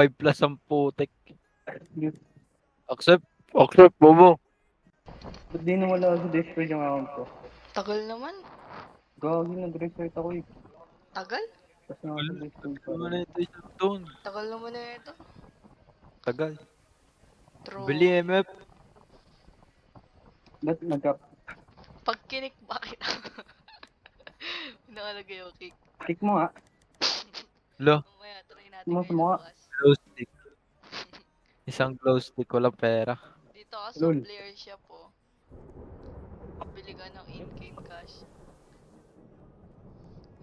5 plus ang putik. Accept. Accept, bobo. Ba't di nawala sa Discord yung account ko? Tagal naman. Gagi, nag-restart ako eh. Tagal? Tapos nasa Discord pa Tagal rin. na ito isang doon. Tagal naman na ito. Tagal. True. Bili MF. Ba't nagka... Pag kinik, bakit? Nakalagay yung kick. Kick mo nga. Lo. Mamaya, try natin Mo sa ngayon mukha. bukas. Glow stick. Isang glow stick. Walang pera. Dito ka sa Lol. player shop, oh. Bili ka ng in-game cash.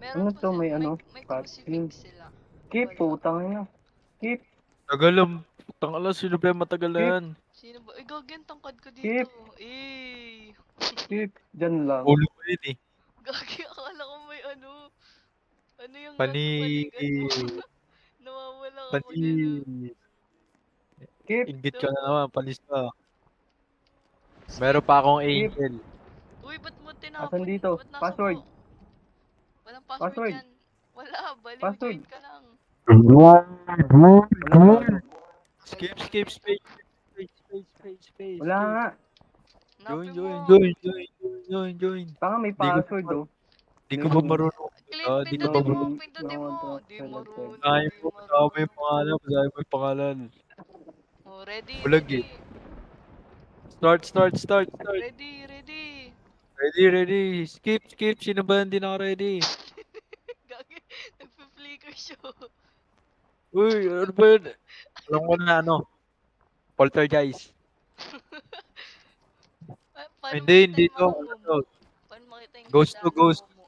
Ano Meron pa to, sila, may ano? may Patin. crucifix sila. Keep, Wala. putang ina. Keep, Tagal lang. Tangala, sino ba yung matagal na Keep. yan? Sino ba? Ay, gagyan, tangkad ko dito. Keep. Eh. keep. Diyan lang. Ulo ko yun eh. Gagi, akala ko may ano. Ano yung nasa Pani... balikat mo? Nawawala ka pag Pani... ano. Keep. Ingit ka Ito. na naman. Panis ka. Skip. Meron pa akong Keep. angel. Uy, ba't mo Asan tinapon? dito? Ba't nasa Password. mo? Walang password Password. yan. Wala, baliw, Password. join ka lang. Wala gago. Skip, Tagal skip, nito. space, space, space, space, space, Wala space. nga. Join, Hanapin join, mo. join, join, join, join, join. Baka may Di ko password ba, oh. di ko ba marunong? Di ko ba Pindutin mo, Login. pindutin mo. Di marunong, Ay di mo, kasama yung marunong. pangalan, kasama mo yung pangalan. Oh, ready, Bulag ready. eh. Start, start, start, start. Ready, ready. Ready, ready. Skip, skip. Sino ba hindi naka-ready? Gagi, nagpa-flicker siya. Uy, ano ba yun? Alam ko na ano. Poltergeist. Paano Hindi, makita hindi yung to. mga Ano to? mumu? Paano makita yung Ghost to ganda ng ghost. mumu?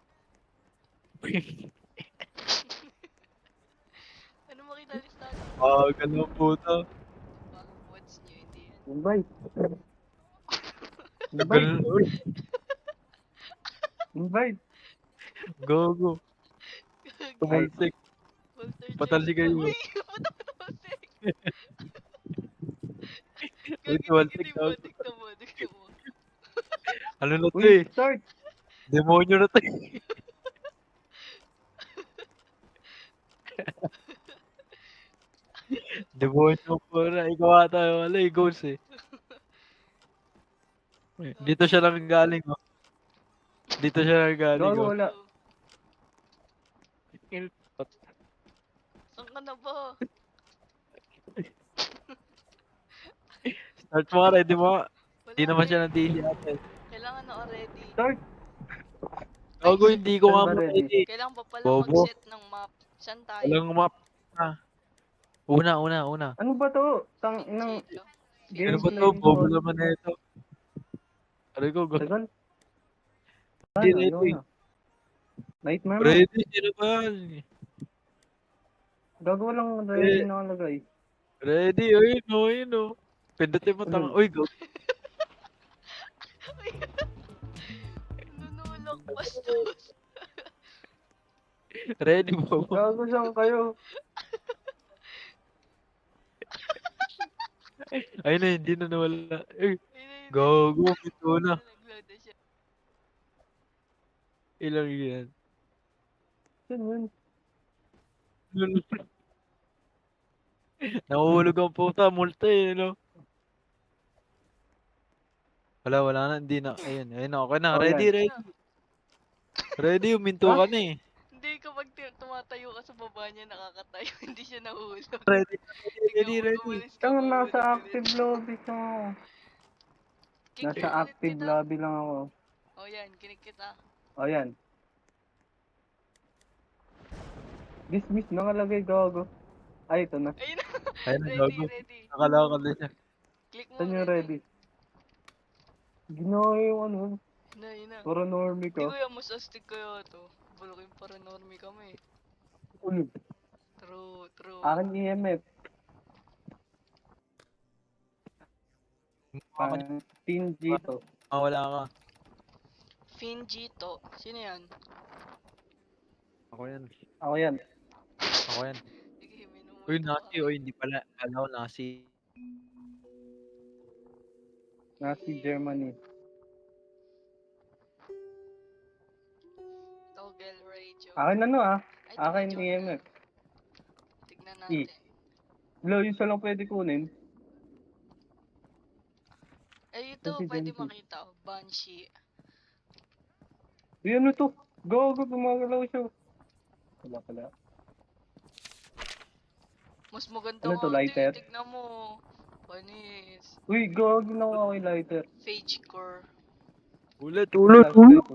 Ano makita listahan ng mumu? Ka na puta. Baka what's new, hindi yan. Invite. Tagal Invite. na. Uy, Invite. go, go. Gagi, Ay. Tumalsik. poltergeist Patali pa. kayo. Uy, puta putik. Uy, Gagi, tumalsik tignan na. mo, tignan mo, tignan mo. Ano na to Uy, eh? start. Demonyo na to eh. Demonyo po na. Ikaw ata. Wala eh, ghost eh. Dito siya lang galing oh. Dito siya lang galing Gago oh. wala. Oh, saan ka na ba? Start mo ka, ready mo ka. Hindi Wala, naman siya ready. nandili ate. Kailangan na ready. Start. Ay, Gago, hindi ko Saan nga ba mo ready? ready. kailangan pa pala Bobo. mag-set ng map. Saan tayo? Walang map. Ah. Una. Ano ba to? Tang inang Finjito. Ano ba Finjito. to? gameplay Bobo mode. naman na ito. Aray ko, Tagal. hindi Ano? Ayaw ready. na. Nightmare mode. Ready, sino ba yan? Gago walang ready Eh, nakalagay. ready, ayun o. Pindutin mo tanga. Ano? Uy, go. Nunulok bastos. Ready, bobo. Gago saan kayo? Ayun na, hindi na nawala. Eh, Ayun, go, go, pinto na. nag-load na siya. Ilang yan. Saan yun? Nahuhulog ang puta, multa eh, no? Wala na, hindi na. Ayun na, okay na. Oh Ready, yan. Ayun na. ready. Ready, uminto Ha? ka na eh. Hindi, kapag tumatayo ka sa baba niya, nakakatayo. Hindi siya nahulog. Ready, Tignan ready, mo, ready. gumalis ka Saan pa nasa ulit-ulit. active lobby ka? Kick Nasa mo ulit active kita. lobby lang ako. O yan, kinik kita. Oh yan. Dismiss nakalagay gago. Ay, ito na. Ayun na. Ayun na, Ready, gago. ready. Nakalakad na siya. Click mo, Saan yung ready. ready? Ginawa yung ano. Yun na. Para normie Hindi ka. ko yan, mas astig kaya to. Bulaking paranormy kami. Ulo. True. Akin EMF. Pin dito. Wala ka. Finjito. Sino yan? Ako yan. Ako yan. Ako yan. Sige, Uy, minumulto ka. nasi. Uy, hindi pala. Kala ko nasi. Nazi Germany. Toggle radio. Akin ano ah. Ay, Akin tumadyo na. EMF. Tignan E. natin. Wala, isa lang pwede kunin. Eh, ito, pwede Resident Evil. makita. Oh, Banshee. Uy, ano to? Gago, gumagalaw siya. Wala pala. Mas maganda Ano to, nga ito lighter? tignan mo. Panis. Uy, gago na ako yung lighter. Phage core. Ulit. Flashlight ko.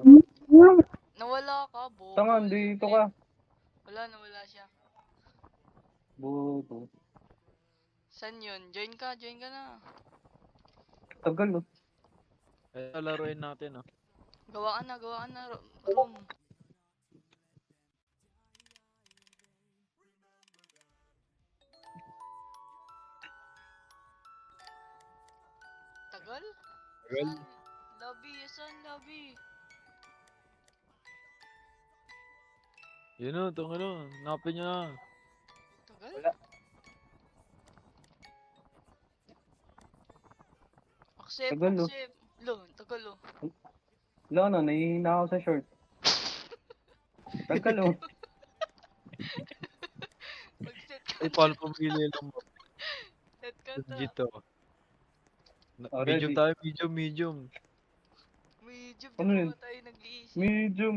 Nawala ka, bobo. Tanga, dito ka. Wala, nawala siya. Bobo. San yun? Join ka na. Tagal, oh. Ito, laruin natin, oh. Gawa ka na, room. Tagal? Tagal. Saan? Lobby, saan lobby? Yun, oh, itong ano. Hanapin nyo na. Tagal? Wala. Accept, Tagal, oh. accept. Lo, tagal oh. Wala na, nahihina ako sa short. Tagal, oh. Mag-set ka Ay, na. paano pumili lang ba? Set ka na. Dito. Oh, Medium ready. tayo, medium. Medyo, di Ano pa yun? nga tayo nag-iisip. Medium.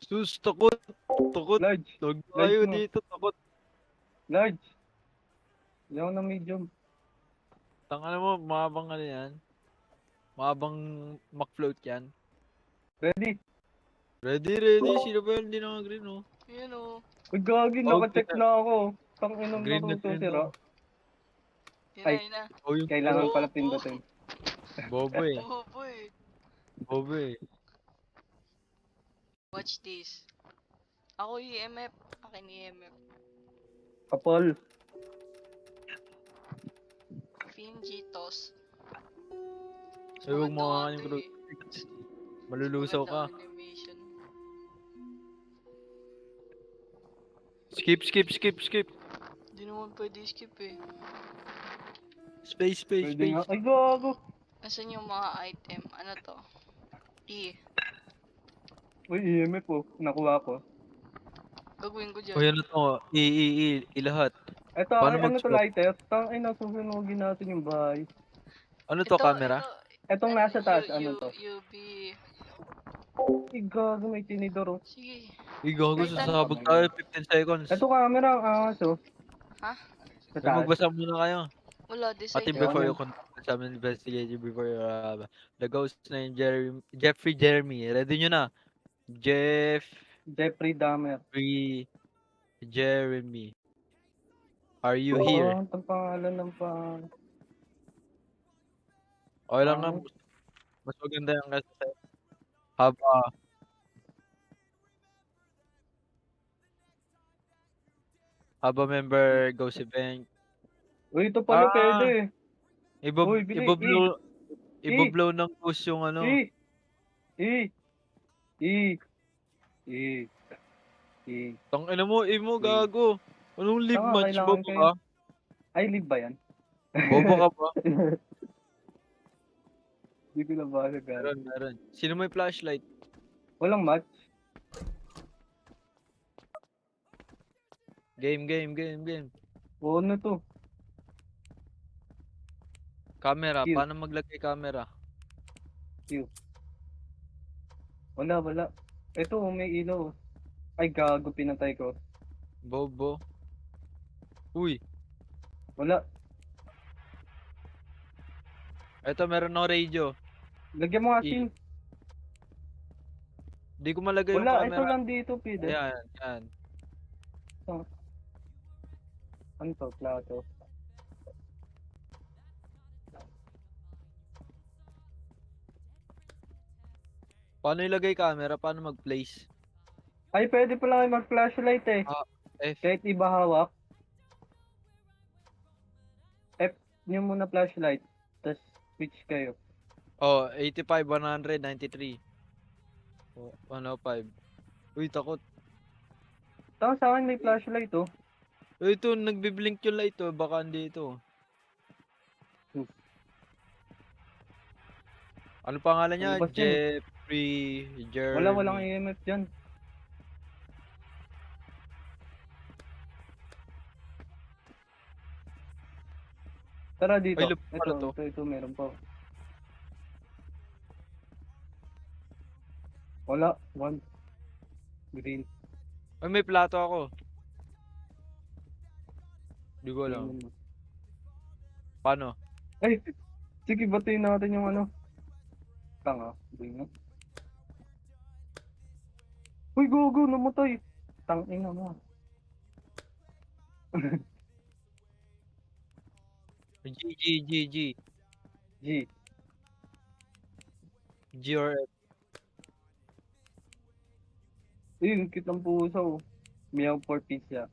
Sus, takot. Takot. Large. Huwag na Large kayo mo. dito, takot. Large. Hindi ako na medium. Tanga mo, mahabang ano yan. Mahabang McFloat yan. Ready. Ready. Sino ba yun? Hindi naka-green, oh. Yun oh. Uy, gagi, Oh, nakacheck green na ako. Tang inong Green na laro to, green sira. na. Yun na, Ay. yun na. Oh, yung Kailangan ano. pala Bobo. pindutin. Bobo eh. Bobo eh. Bobo eh. Watch this. Ako EMF. Akin EMF. Kapal. Finjitos. Mas Ay, huwag maganda mo nga nga ito yung eh. crucifix. Mas Malulusaw ka. maganda animation. Skip. Di naman pwede skip eh. Space. Pwede nga. Ay, gago. Nasaan yung mga item? Ano to? E. Uy, EMF po. Nakuha ko. Gagawin ko O dyan. yan na to. Lahat. Eto, Paano ay, ano to, mag-swap? lighter? Tang ina, susunugin natin yung bahay. Ano to, camera? Etong nasa taas, ano to? UV. Ay, gago, may tinidor, oh. Sige. Uy, gago, Kahit ano. sasabog tayo. 15 seconds. Eto, camera, ang angas, oh. Ha? Sa Ay, taas. magbasa muna kayo. Wala, decide Atin Ewan before ako. yan. you conduct some investigation before you, the ghost na yung Jeffrey Jeremy. Ready nyo na? Jeffrey Dahmer. Jeremy. Are you Oo, here? ang pangalan ng Okay lang na. Mas maganda yung kasi haba member goes event. Uy, ito pala Ah, pwede. Uy, bili. I. iboblow ng ghost yung ano. I. I. I. I. I. Tangina mo, mo, I. gago. Anong live Tanga, match? kailangan Bobo ko ka? yun. Ay, live ba yan? Bobo ka ba? Hindi ko nabasa, gago. Meron. Sino may flashlight? Walang match. Game. Oo na to. Camera, Q. paano maglagay camera? Q. Wala. Ito, may ilaw. Ay, gago, pinatay ko. Bobo. Uy, Wala. eto meron ng radio. Lagyan mo asin. Di ko malagay yung Wala, ito camera. lang dito, pide. Ayan. Ano to, plato? Paano ilagay camera? Paano mag-place? Ay, pwede pala kayo mag-flashlight eh. F. Kahit iba hawak. F nyo muna flashlight. Tapos switch kayo. Oh, 85, 100, 93. Oh, 105. Uy, takot. Tapos sa akin may flashlight oh. Uy, ito, nagbiblink yung light oh. Baka hindi ito. Ano pangalan niya? Lumabas yan eh. Jeffrey Jeremy. Walang EMF dyan. Tara Ay, dito. labas pala to. Ito, meron pa. Wala. One. Green. Ay, may plato ako. Di ko alam. Green. Paano? Ay! Sige, batiin natin yung ano. Tanga. Green. Uy, gogo, namatay. Tangina mo. G, G, G, G. G. G or F. Ayun, cute ng puso. Meow for pizza.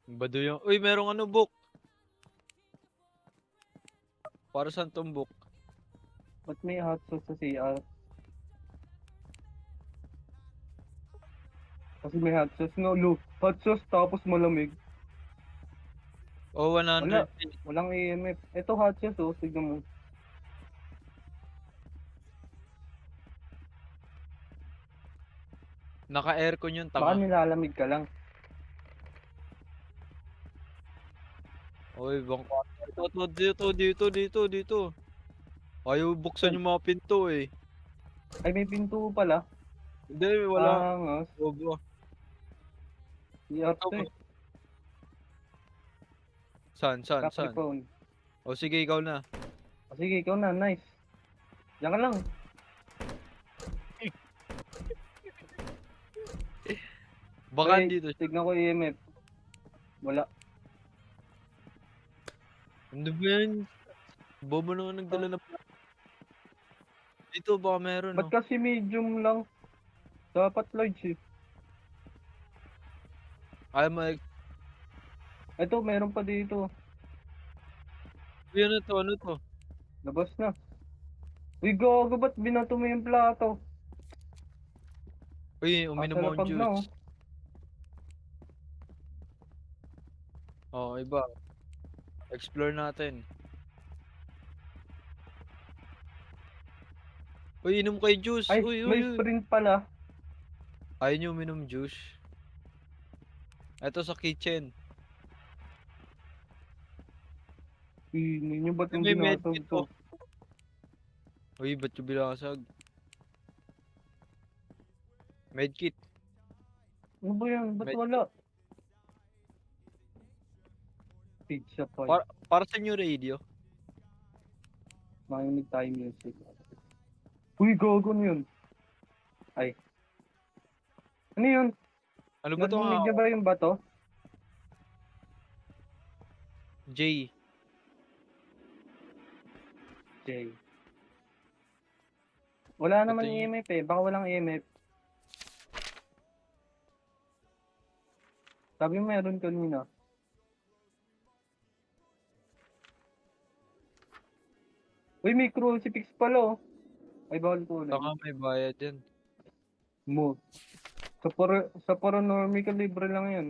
Bado yung... Uy, merong ano, book. Para saan tong book? Ba't may hot sauce sa CR? Kasi may hot sauce nga, lo. Hot sauce tapos malamig. Oh, 100 Wala. feet. Walang EMF. Ito hot sauce, oh. Tignan mo. Naka-aircon yung Baka tanga. nilalamig ka lang. Uy, bangka. Dito. Ayaw buksan yung mga pinto eh. Ay, may pinto pala. Hindi, wala. Angas. Bobo. CR Ikaw to ba? eh. Saan? Tap the phone. O sige, ikaw na. O, sige, ikaw na. Nice. Diyan ka lang. Baka Ay, dito. tignan ko EMF. Wala. Ano ba yan? Bobo naman nagdala na. Dito, baka meron, Ba't no? kasi medium lang? Dapat large eh. Ayaw mo, Ito, meron pa dito. uy, ano to? Labas na. Uy, gago, ba't binato mo yung plato? Uy, uminom akong Kasalapag na oh. juice. Oh, iba. Explore natin. Uy, inom kayo juice. Ay, Uy. may sprint pala. Ayaw nyo uminom juice. Ito sa kitchen. Ninyo ba't Uy, yung may binatog medkit to? to. Uy, ba't yung binasag? Medkit. Ano ba yan? Ba't Med- wala? Pizza pa. Para sa new radio. Makinig tayo music. Uy, gago na yun. Ay. Ano yun? Ano ba to Narinig niya ba yung bato? J. J. Wala Ito naman yung... EMF eh. Baka walang EMF. Sabi mo meron kanina. Uy, may crucifix pala oh. Ay, bawal ko ulit. Saka may bayad yan. Mo. Sa paranormal ka, libre lang yan.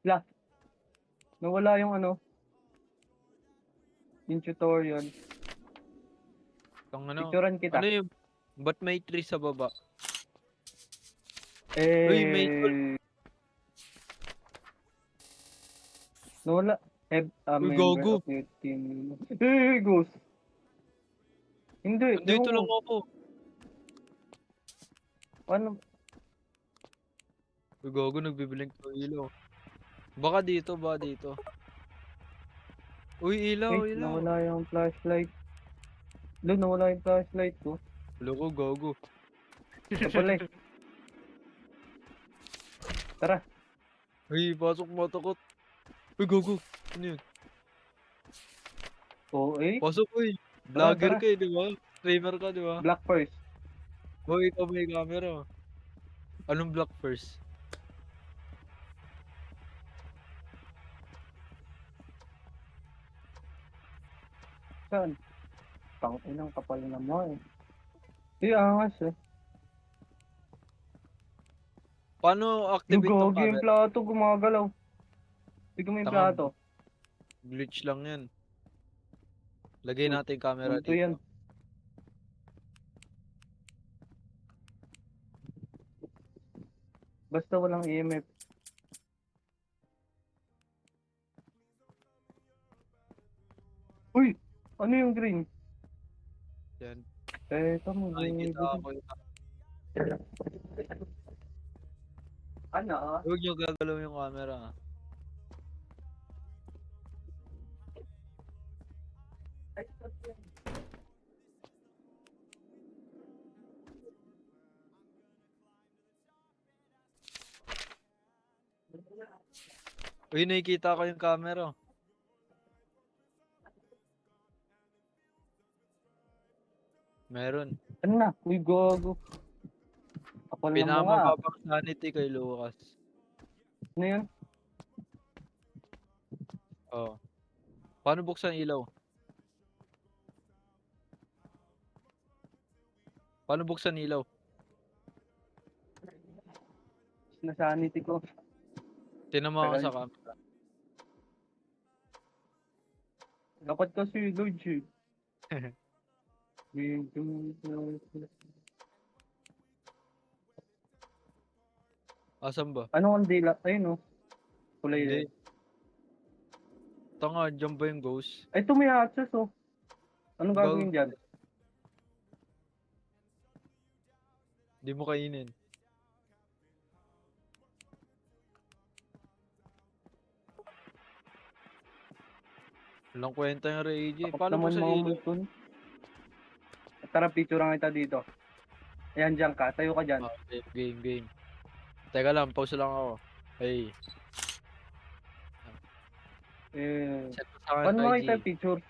La. Nawala yung ano. Yung tutorial. Itong ano? Picturean kita. Ano yung... Ba't may tree sa baba? Uy, may tool. Eh. Nawala. Have a Uy, member gago. of your team. Eh, ghost. Hindi. Nandito no. lang ako. Ano? Uy, gago, nagbibiling ko ilaw. Baka dito. Uy, ilaw. Nawala yung flashlight. Doon, nawala yung flashlight ko. Loko, gago. Ito pala eh. Tara. Uy, pasok mo, takot. Uy, gago. Ano yun? Oo eh. Pasok, uy. Tara, Vlogger tara. ka eh, di ba? Streamer ka, di ba? Black first. Uy, ikaw may camera. Anong block first? Saan? Inang kapal na mo eh. Di angas eh. Paano Yung activate tong gagi yung camera? plato, gumagalaw. Tignan mo yung Tanga, plato. glitch lang yan. Lagay natin yung camera Multo yan. dito. Basta walang EMF. Uy! Ano yung green? Yan. Teka mo, Nakikita baby. ako yung... Ano? Huwag niyo gagalaw yung camera. Ay, Uy, nakikita ko yung camera. Meron. ano na? Uy, gago. Kapal na mo nga. Pinamababang sanity kay Lucas. Ano yun? Oh. Paano buksan ilaw? Paano buksan ilaw? Nasanity ko. Tinama ko Tagal. sa camera. Dapat kasi Lodge eh. Asan ba? Ano ang dila? Ayun oh. Kulay Hindi. red. Tanga, dyan ba yung ghost? Ay, ito may access oh. Anong Gago. gagawin dyan? Hindi mo kainin. Walang kwenta yung Ray J. Takot Paano naman buksan mga ilaw? multon. Tara, picturean kita dito. Ayan, dyan ka. Tayo ka dyan. Ah, game. Teka lang, pause lang ako. Hey, Eh, set mo sa akin paano makita IG. yung picture?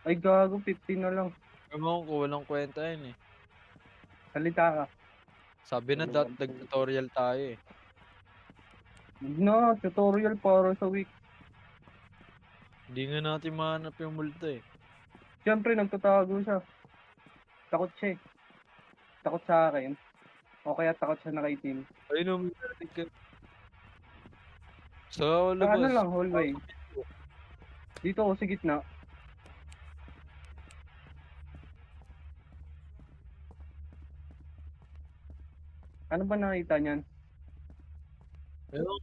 Ay, gago. 15 na lang. Ewan ko, walang kwenta yun eh. Salita ka. Sabi na nag-tutorial tayo eh. No, tutorial para sa week. Hindi nga natin mahanap yung multo eh. Siyempre, nagtatago siya. Takot siya eh. Takot sa akin. O kaya takot siya nakaitim. Ayun o, may narinig ka. Sa Sa ano labas. lang, hallway. Dito ako sa gitna. Ano ba nakita niyan? Ayun,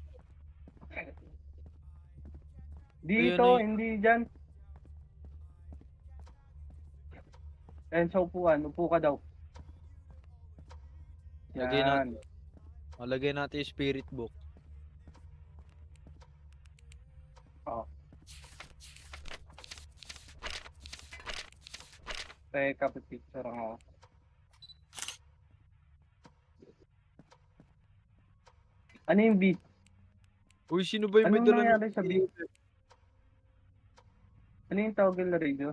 Dito, Ayun, hindi dyan. Ayan sa upuan. Upo ka daw. lagay Yan. natin. Lagay natin yung spirit book. Oh. Teka, picture ako. Ano yung B? Uy, sino ba yung may Anong dala nangyari ng sa B? EMF? Ano yung toggle na radio?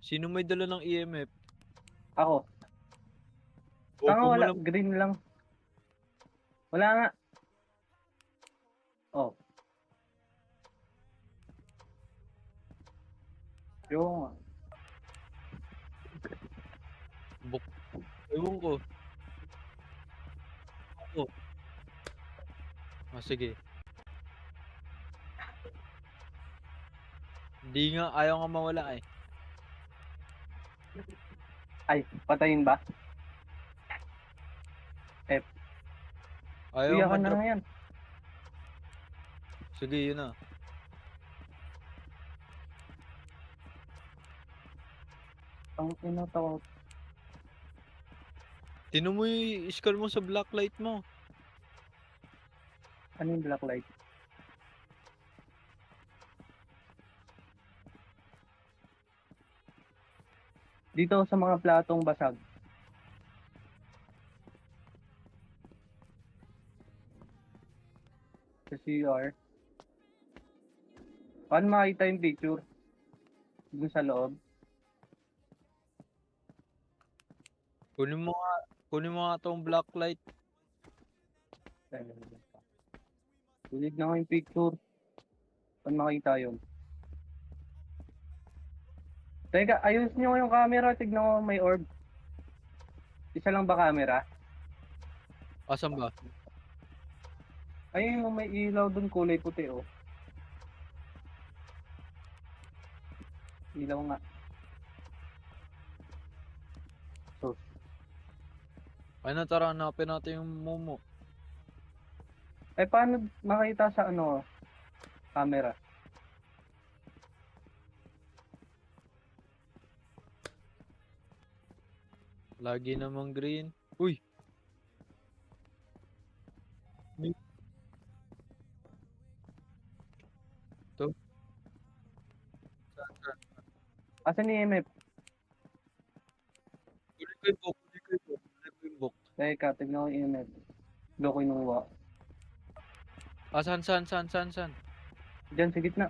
Sino may dala ng EMF? Ako. O, Tanga wala. pumalam. Green lang. Wala nga. Oh. Yung nga. Buk. Ewan ko. Ako. Sige. Hindi nga, ayaw nga mawala eh. Ay, patayin ba? Ayaw Iyakan na ma-drop. nga yan. Sige, yun na. Ang tinatakot. Tinan mo yung skull mo sa blacklight mo. Ano yung black light? Dito sa mga platong basag. Sa CR. Paano makita yung picture? Dun sa loob. Kunin mo nga tong blacklight. Tulig na ko yung picture. Paano makita yun? Teka, ayos nyo yung camera. Tignan ko may orb. Isa lang ba camera? Asan ba? Ayun mo may ilaw dun kulay puti oh. Ilaw nga. So, Ay na, tara, hanapin natin yung Momo. Ay, paano makita sa ano, camera? Lagi namang green. Uy! May- To. Asan yung EMF? Huli ko yung book. Huli ko yung book. Huli ko yung book. Teka, tignan ko yung EMF. Doon ko inuwa. Ah, saan? Diyan, sa gitna.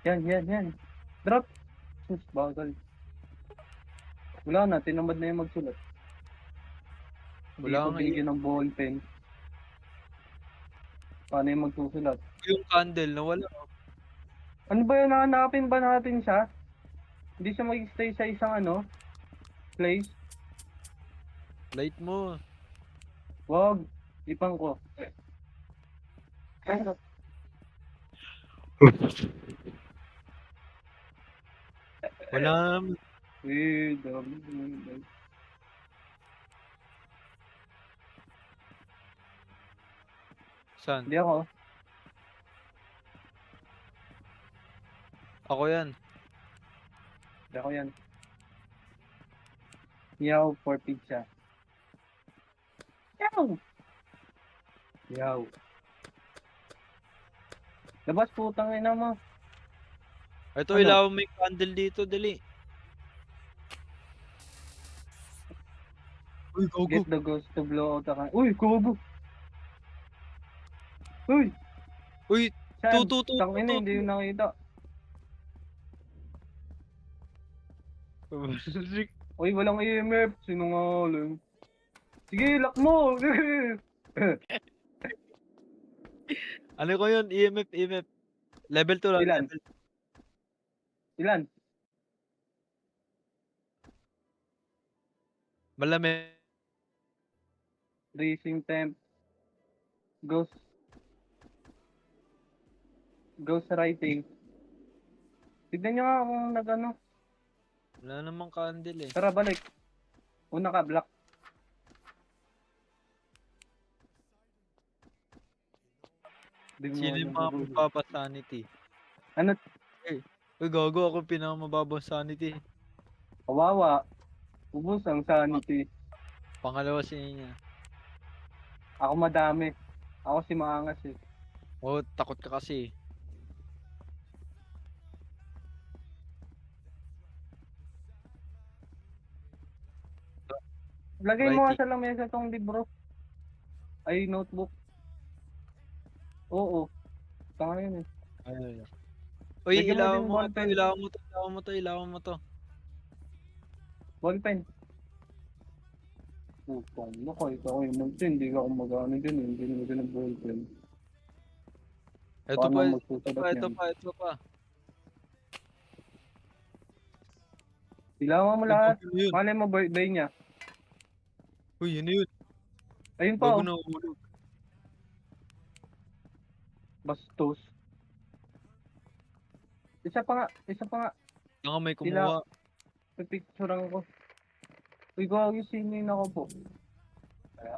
Yan. Drop! Sus, bagal. Wala na, tinamad na yung magsulat. Hindi Wala ko nga binigyan ng ballpen. Paano yung magsusulat? yung candle nawala. Ano ba yun? Hanapin ba natin siya? Hindi siya mag-stay sa isang ano, place? Light mo. Wag. Ipang ko. Wala naman. Dami. Saan? Hindi ako. Ako yan. Hindi ako yan. Yaw for pizza. Yaw. Labas putang ina mo. Ito, Ano? ilaw mo yung candle dito, dali. Uy, go. Get the ghost to blow out the candle. Uy, kubo. Uy, Uy, saan? tu. Tangina, hindi yung nakita. Uy, walang EMF. Sinungaling. Sige, lock mo. Ano ko yun? EMF. Level 2 lang. Ilan? Level Ilan? Malamig. Racing temp. Ghost writing. Tignan nyo nga kung nag-ano. Wala namang candle eh. Tara, balik. Una ka, black. Sino yung mga magpapasanity? Ano? Uy, gago ako pinakamababang sanity. Kawawa. Ubus ang sanity. Pangalawa si niya. Ako madami. Ako si maangas eh. Oh, takot ka kasi. Lagay mo nga Writing. sa lamesa tong libro. Ay, notebook. Oo. Tanga yun eh. Ayun. Uy, Lagyan mo ilaw din mo to, ballpen. ilaw mo to. Ballpen. Putang na kahit ako yung multi, hindi ka kumagano dyan eh. Hindi naman dyan ang ballpen. Ito Paano pa, magsusulat yan? ito pa. Ilawan mo lahat. Gago na yun. Malay mo birthday niya. Uy, yun na yun. Ayun pa Gago oh. na ulog. Bastos. Isa pa nga. Tanga may kumuha. Pipicturean ko. Uy, gawag yung sinin ako po. Kaya.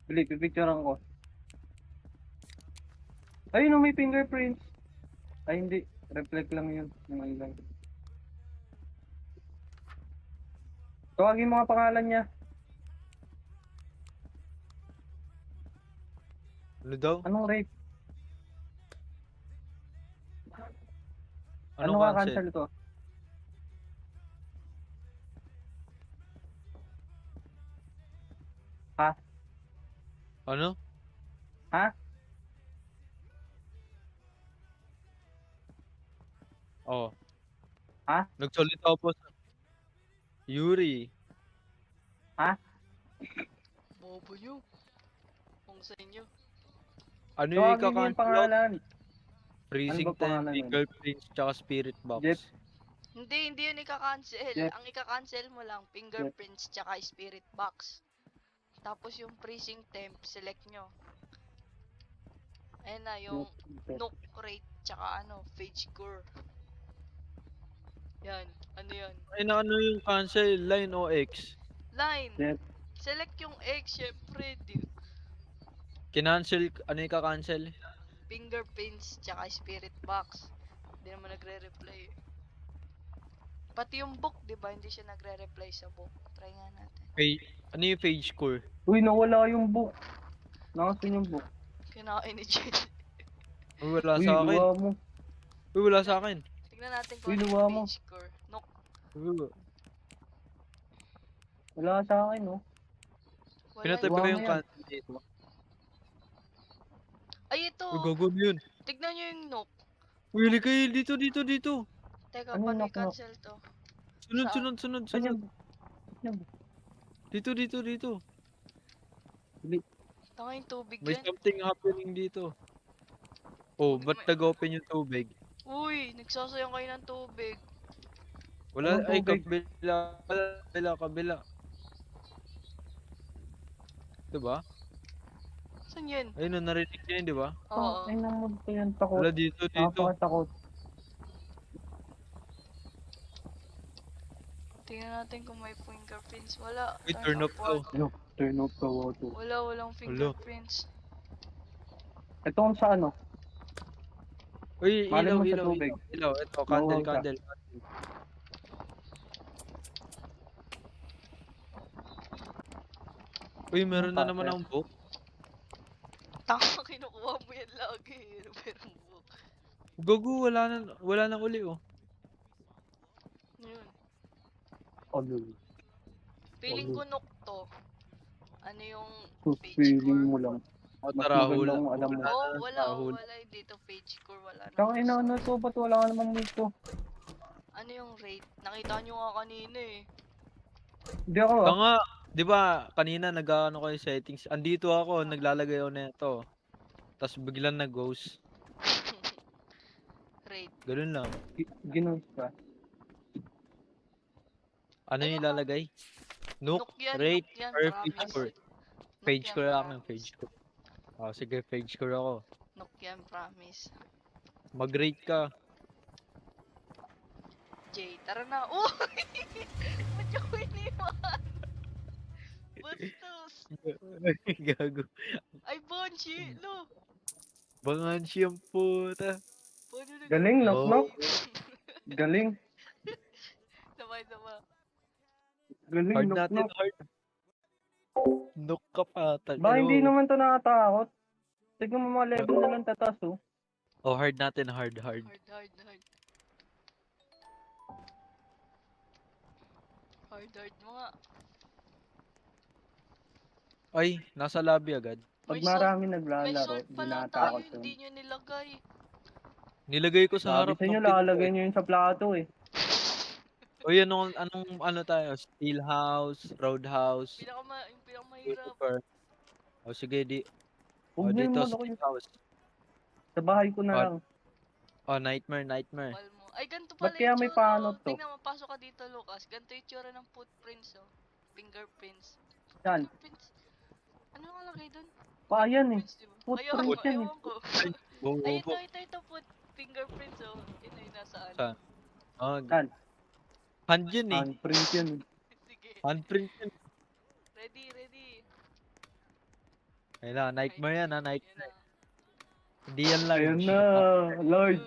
Bili, pipicturean ko. Ayun, may fingerprints. Ay, hindi. Reflect lang yun. Yung ilan. Tawagin mo nga pangalan niya. Ano daw? Anong rape? Anong Ano cancel? cancel ko? Ha? Ano? Ha? Oh. Ha? Nagsalita po sa Yuri. Ha? Bobo nyo. Kung sa inyo. Ano yung Tawagin niyo yung ika-cancel out? pangalan. Freezing Ano ba pangalan time, nun? fingerprints, tsaka spirit box. Jeff. Hindi yun ika-cancel. Yes. Ang ika-cancel mo lang, fingerprints tsaka spirit box. Tapos yung freezing temp, select nyo. Ayun na, yung nook rate tsaka phage core. Yan, ano yan? Ay na ano yung cancel? Line o X? Line. Jeff. Select yung X, syempre. Kinancel, ano yung ka-cancel? Fingerprints tsaka spirit box. Hindi naman nagre-reply eh. Pati yung book, di ba? Hindi siya nagre-reply sa book. Try nga natin. Ano yung page score? Uy, nawala yung book. Nakasin yung book. Kinain ni Jen. Uy, wala Uy, sa akin. luwa mo. Uy, wala sa akin. Tignan natin kung Uy, ano luwa yung mo. page score. Nook. Uy, Wala sa akin, oh. Wala. pinatype Luwa ko mo yung yan. cancel dito. Ay, ito. Uy, gago na yun. Tignan nyo yung Nook. Uy, Likail, dito. Teka, Ano yung paano knock-knock? i-cancel to? Sunod, Saan? sunod, sunod, Saan sunod. yung book? Saan yung book? Dito. Dili. Tanga yung tubig May yan. something happening dito. Oh, ba't nag-open yung tubig? Uy, nagsasayang kayo ng tubig. Wala, Anong ay, tubig? kabila. Diba? Saan yun? Ayun, narinig niya yun, diba? Oo. Ay, nang mo yan. Takot. Wala, dito. Nakakatakot. Tingnan natin kung may fingerprints. Wala. Uy, turn off one. to. Ano? Turn off the water. Walang fingerprints. Ito kung sa ano? Uy, Malin mo sa ilaw. tubig. Ilaw, ito, Mauhaw siya. candle. Uy, meron na naman Pattern. ang book. Tanga, kinukuha mo yan lagi. Pero book. Gago, wala na uli, oh. Yun. Ano? Feeling ko Nook to. Ano yung So, page feeling score? mo lang. O, Mas tara, maganda hula. kung alam mo. Oh, wala. hula. Wala yung dito page score. Wala Tsaka ina, naman. ano to? Ba't wala ka namang dito? Ano yung rate? Nakita nyo nga kanina eh. Hindi ako ah. Nga, di ba, kanina nag-ano ko yung settings. Andito ako, naglalagay ako nito. Tapos biglang nag-ghost. Rate. Ganun lang. Ginos ka. Ano yung ilalagay? Nook, Nook rate, yan, or promise. page score? Nook Page yan, score lang promise. yung page score. Oh, sige, page score ako. Nook yan, promise. Mag-rate ka. Jay, tara na. Oh! Ba't yung iniwan? Bastos! Gago. Ay, Bonchi! Lo! Bangan siyang puta. Paano nag- Galing, Oh. knock-knock. Galing. Sabay. Galing, Hard natin, knock-knock. hard. Nook ka pa. Ba, hindi naman to nakatakot. Tignan mo mga level na lang tatas, oh. Oh, hard natin, hard. Hard. Hard mo nga. Ay, nasa lobby agad. Pag May marami May naglalaro, sword hindi pala tayo, nakatakot hindi yun. nyo nilagay. Nilagay ko sa Sabi harap sa inyo, ng pinto. lalagay nyo yun sa plato eh. Uy, ano tayo? Steel House, Roadhouse, Yung pinakamahirap. Lucifer. O sige, Huwag nyo dito, yung Steel House. Sa bahay ko na Oh, lang. Oh, Nightmare. Pal mo. Ay, ganito Ba't pala kaya yung may tsura, paano oh. to? Tingnan mo, pasok ka dito, Lucas. Ganito yung tsura ng footprints, oh. Fingerprints. Saan? Fingerprints. Ano nakalagay dun? Pa, yan eh. Fingerprints, diba? Footprints yan eh. Ewan ko. Bobo. Ay, ito, fingerprints, oh. Yun ay nasaan. Saan? Oh, Saan? hand yun eh. Handprint yan eh. Sige. Handprint yun. Ready. Ayun na, Nightmare yan ha, Yan Nightmare. na. Hindi yan lang. Ayun na, Lord.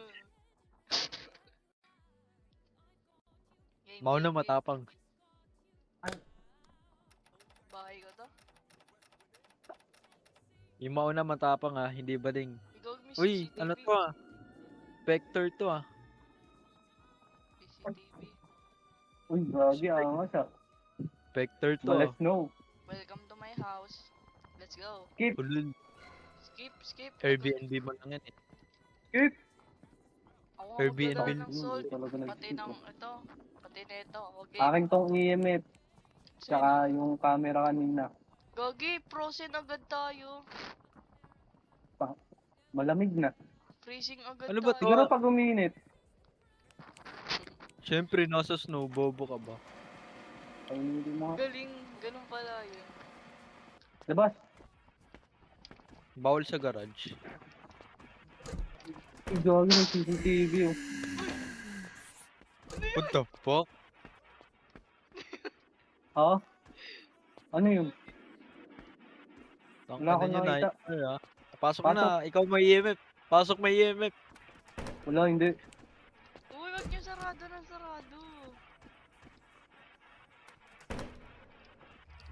Mauna matapang. Bahay ko to. Yung mauna matapang ha, hindi bading. Ikaw, may Uy, CCTV. ano to ah? Vector to ah. CCTV. Uy, gagi, angas ah. Vector to Malas ah. no. Welcome to my house. Let's go. Ulul. Skip. Airbnb mo lang yan eh. Skip! Ako ang Airbnb. magdadala ng salt. Talaga Pati nag-skip, ng oh. ito. Pati nito. Okay. Akin tong EMF. Tsaka yung camera kanina. Gagi, frozen agad tayo. Malamig na. Freezing agad Ano ba tayo. to? Siguro pag uminit. Siyempre, nasa snow, bobo ka ba? Ay, hindi mo. Galing, ganun pala yun. Labas. Bawal sa garage. Uy, gagi ng CCTV oh. What the fuck? Ha? Ano yun? Ang Wala ano akong nyo, nakita. nightmare ah. Pasok Pasok. na, ikaw may EMF. Pasok may EMF. Wala, hindi. Uy, wag niyo sarado ng sarado.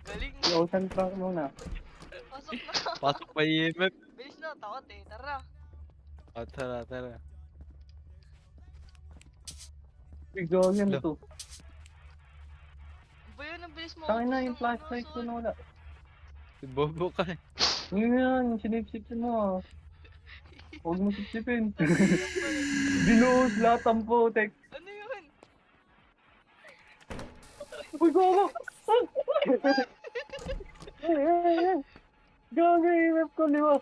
Galing. Si Ocean Frank muna. Pasok na. Pasok may EMF. Bilis na, takot eh. Tara. Oh, tara, tara. Bigyan yan Lo. to. Ba yun, ang bilis mo. Tangin na ubos yung ng flashlight ko Sol. na wala. Bobo ka eh. Ano yan? Sinipsipin mo ah. Huwag mo sipsipin. Ano yun pala? Binuhos lahat ang putek. Ano yun? Uy, gago! Gago, EMF ko, di ba?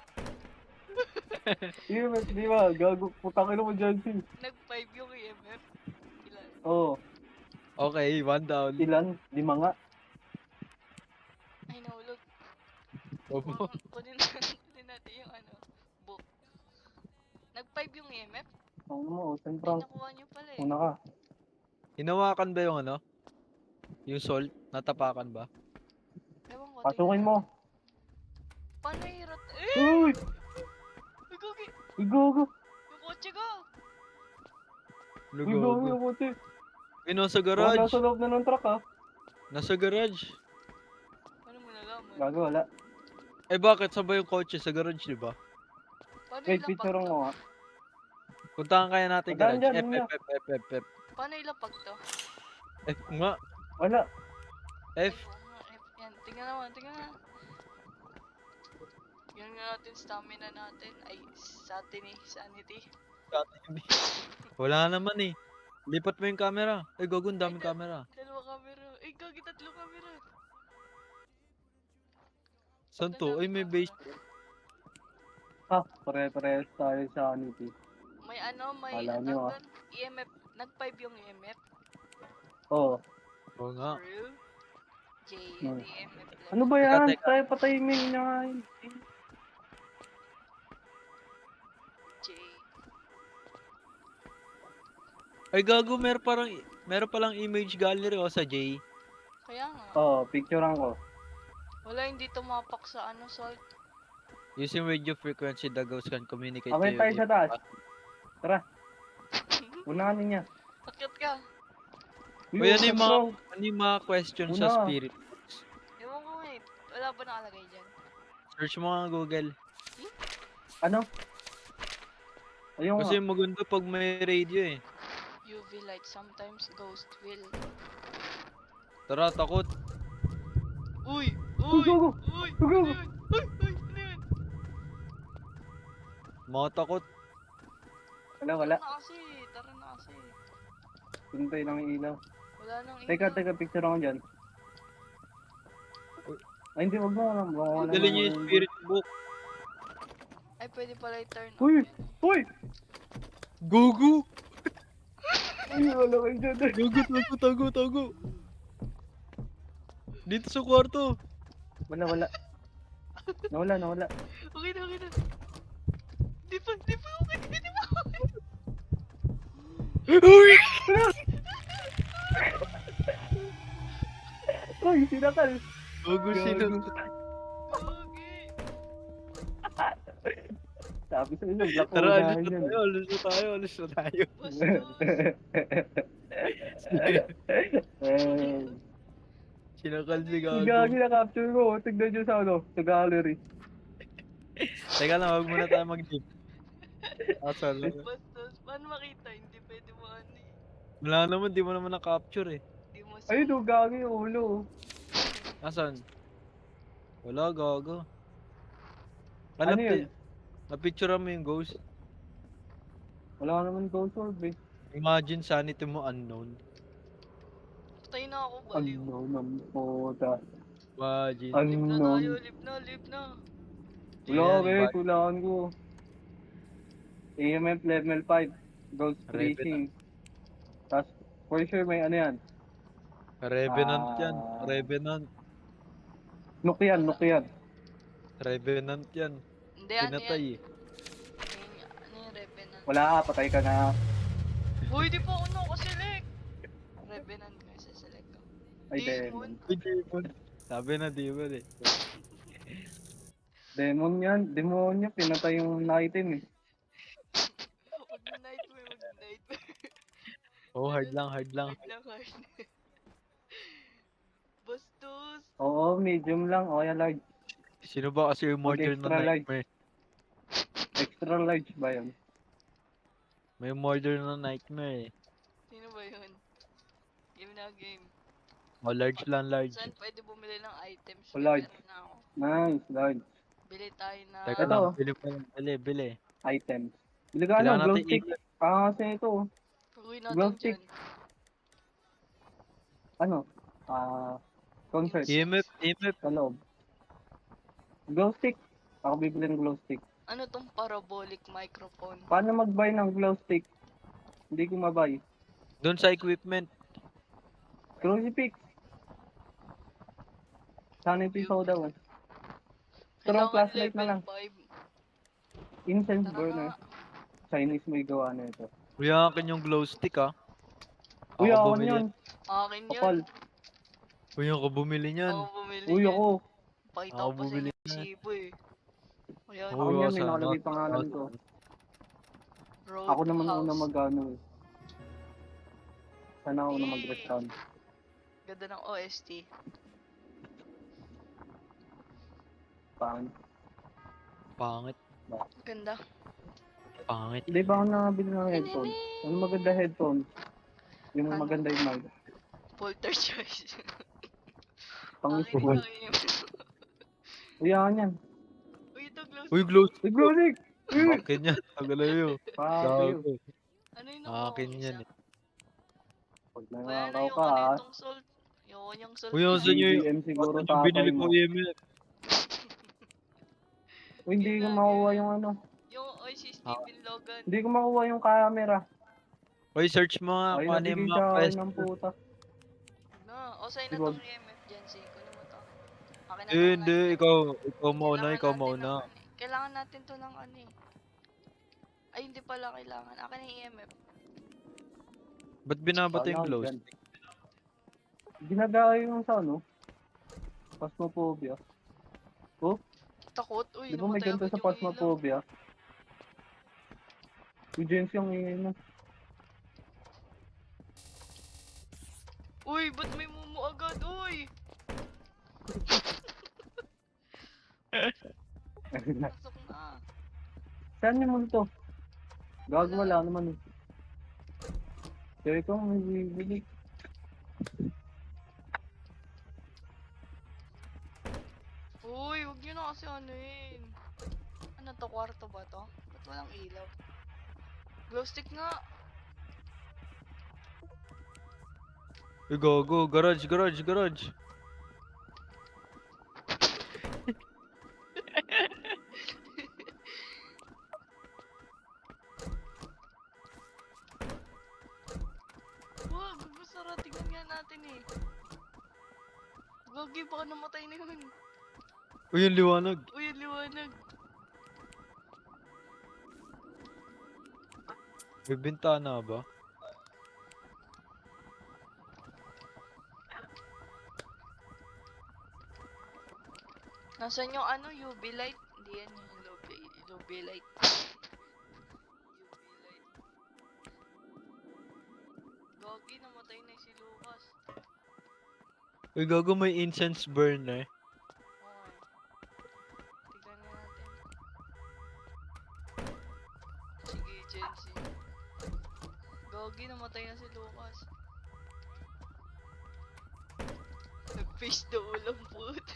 EMF, di ba? Gago, putakin mo dyan, sis. Nag-5 yung EMF. Ilan? Oo, Okay, one down. ilan? 5 nga. Ay, nahulog. Bobo. Kunin natin yung ano, book. Nag-5 yung EMF? Ano mo, Ocean Ay, Frank. nakuha nyo pala eh. Una ka. Hinawakan ba yung ano? Yung salt? Natapakan ba? Ewan ko. Pasukin tingnan mo. natin. Paano hirot? Eh! Uy! Uy, Gogi! Uy, gago! Yung kotse ko! Uy, gago Lugogo. yung kotse. Eh, nasa Baka garage. nasa loob na ng truck, ha? Nasa garage. Paano mo nalaman? Gago, wala. Eh bakit sabay yung kotse sa garage, di ba? Paano Wait, ilapag picture to? mo nga. Puntahan kaya natin Puntahan garage. dyan, F, yun na. F, F, F, F, F. Paano ilapag to? F nga. Wala. F. Ay, oo nga, F. Yan, tingnan naman, tingnan na. Yan nga natin, stamina natin. Ay, sa atin eh, sanity. Wala naman eh. Lipat mo yung camera. Eh, gago, ang daming Ay, camera. Dalawa camera. Ay, Gogi, 3 camera. Saan Ang to? Ay, daming may camera. base. Ha, pare-parehas tayo sa sanity. May ano, may Alam ano nyo, ah. doon? EMF. Nag-5 yung EMF. Oo. Oo nga. For real? J, Hmm. EMF level. Ano ba Teka, yan? teka. Tayo patahimik niya nga yun. J. Ay, gago, meron palang image gallery o sa J. Kaya nga. Oo, picturean ko. Wala, hindi tumapak sa ano, salt. Using radio frequency, the ghost can communicate Okay, to tayo you. sa taas. Tara, unahan niya. Akit ka. Uy, ano yung mga, Bro. ano yung mga questions sa Una. spirit? Ewan ko nga eh. Wala ba nakalagay dyan? Search mo nga Google. Ano? Ayun Kasi nga. maganda pag may radio eh. UV light, sometimes ghost will. Tara, takot. Uy! Uy, Uy! gago! Uy! Uy, gago! Ano yun? Uy! Uy! Ano yun? Mga takot. Wala. Tara na kasi. Tara na kasi. Puntay lang yung ilaw. Wala nang Teka, picture ako dyan. Ay, hindi, wag mo. Wala Dali niyo yung spirit book. Ay, pwede pala i-turn off Uy! yun. Uy! Gugu! Uy, wala kayo dyan. Tago, tago. Dito sa kwarto. Wala. Nawala. Okay na. Di pa okay. Uy! Uy, sinakal. Gugu, sino? Okay. Sabi sa inyo, black Tara, unahan alis na yan. tayo, alis na tayo. Eh, Sinakal si si Gago. Gagi na capture ko. Tignan nyo sa ano, sa gallery. Teka lang, huwag muna tayo mag-dip. Asal lang. Bastos. Paano makita? Hindi pwede mo ano eh. Wala naman, di mo naman na-capture eh. Di mo Ayun o, Gagi yung ulo. Asan? Wala, gago. Ano yun? Na-picture mo yung ghost. Wala ka naman ghost orb eh. Imagine sanity mo unknown. Patay na ako, baliw. Unknown ang puta. Imagine. Live na tayo, Unknown. live na. Wala Yan, ka eh, iba- kulangan ko. EMF level 5. Ghost Revenant. tracing. Tapos, for sure may ano yan. Revenant yan. Ah. Revenant. Nukian. Revenant yan. Hindi, ano Pinatay yan? eh. Ano yung Revenant? Wala ka, patay ka na. Uy, di pa ako nakaselect! Revenant nga sa select ko. Ay, Demon. demon. Uy, demon. Sabi na demon eh. Demon yan. Demonyo. Pinatay yung item eh. Wag na nightmare, wag na nightmare. Oh, hard lang, hard lang. Hard lang, hard. Bastos! Oo, medium lang. O kaya large. Sino ba kasi yung immortal na Mag-extra large. nightmare? Extra large ba yun? May immortal na nightmare eh. Sino ba yun? Game na game. Oh, large lang, large. Saan pwede bumili ng items? O, May large. pera na ako. Nice, large. Bili tayo na... Teka Ito. lang, bili pa lang. Bili, bili. Items. Bili ka Kailangan glow natin stick. ikot. Kasi ito. Pag-uwi Glow natin stick. dyan. Ano? Concert. EMF, EMF. Sa loob. Glow stick. Ako bibili ng glow stick. Ano tong parabolic microphone? Paano mag-buy ng glow stick? Hindi ko ma-buy. Doon sa equipment. Crucifix. Sanity soda. Strong Kailangan flashlight na level lang. 5. Incense Tara burner. nga. Chinese may gawa na ito. Kuya, akin yung glow stick ah. Uy, Ako ako bumili. yun. Akin Kapal. yun. Kuya, ako bumili niyan. Ako bumili Uy, yan. ako. Pakita Ako ko pa sa bumili inyo si Shibo eh. Ayan, Ako Oo, yan, may sana. nakalagay pangalan ko. Ako naman Roadhouse. una mag-ano eh. Sana ako na Eh. mag-restaurant. Ganda ng OST. Paan. Pangit, Ganda. pangit. Hindi ba ako nakabili ng headphones? Ano maganda headphones? Yung Ano? maganda yung mic. Poltergeist. Pang Akin school. ito eh. Uy, akin yan. Uy, ito glow Uy, stick. glow Uy, Gronic! Akin yan. Tagalayo. Pakayo. Gago. Ano yung nakuha Akin ko yan isa? eh. Pag Kaya na nanakaw yung ka ano ha. itong salt. Yung yung salt. Uy, na asan yan. nyo BBM siguro asan yung binili tatay ko mo. EMF? Uy, hindi ko makuha yung ano. Yung oy si Steven Logan. Hindi ko makuha yung camera. Uy, search mo nga Ay, kung ano yung nabigay mga sa akin quest. ng puta. No, o sa'yo na Sige. tong EMF dyan, si kunin mo to. Akin na Eh, tong hindi. item. Ikaw mauna, Kailangan ikaw natin mauna. ng ano eh. Kailangan natin to ng ano eh. Ay, hindi pala kailangan. Akin na yung EMF. Ba't binabata yung Paano glow dyan? stick? Ginagaya yung sa ano? Phasmophobia. Oh, Takot. Uy, di ba may namatay ganito agad sa yung ilaw. Phasmophobia? Yung James yung ingay mo. Uy, ba't may mumu agad? Uy! Pasok na. Saan yung multo? Gago wala naman eh. Kaya ikaw may bibili. Uy, huwag nyo na kasi anuin. Ano to, kwarto ba to? Ba't walang ilaw? Glow stick nga. Uy, gago. Garage, garage, garage. Wag, masara. Tingnan nga natin eh. Gagi, baka namatay na yun. Uy, yung liwanag. Uy, ang liwanag. May bintana ba? Nasaan yung ano, UV light? Hindi yan yung UV light. UV light. Gagi, namatay na si Lucas. Uy, gago may incense burner. Okay. Tignan nga natin. Sige, Jensi. Gagi, namatay na si Lucas. Nag-face the ulang put.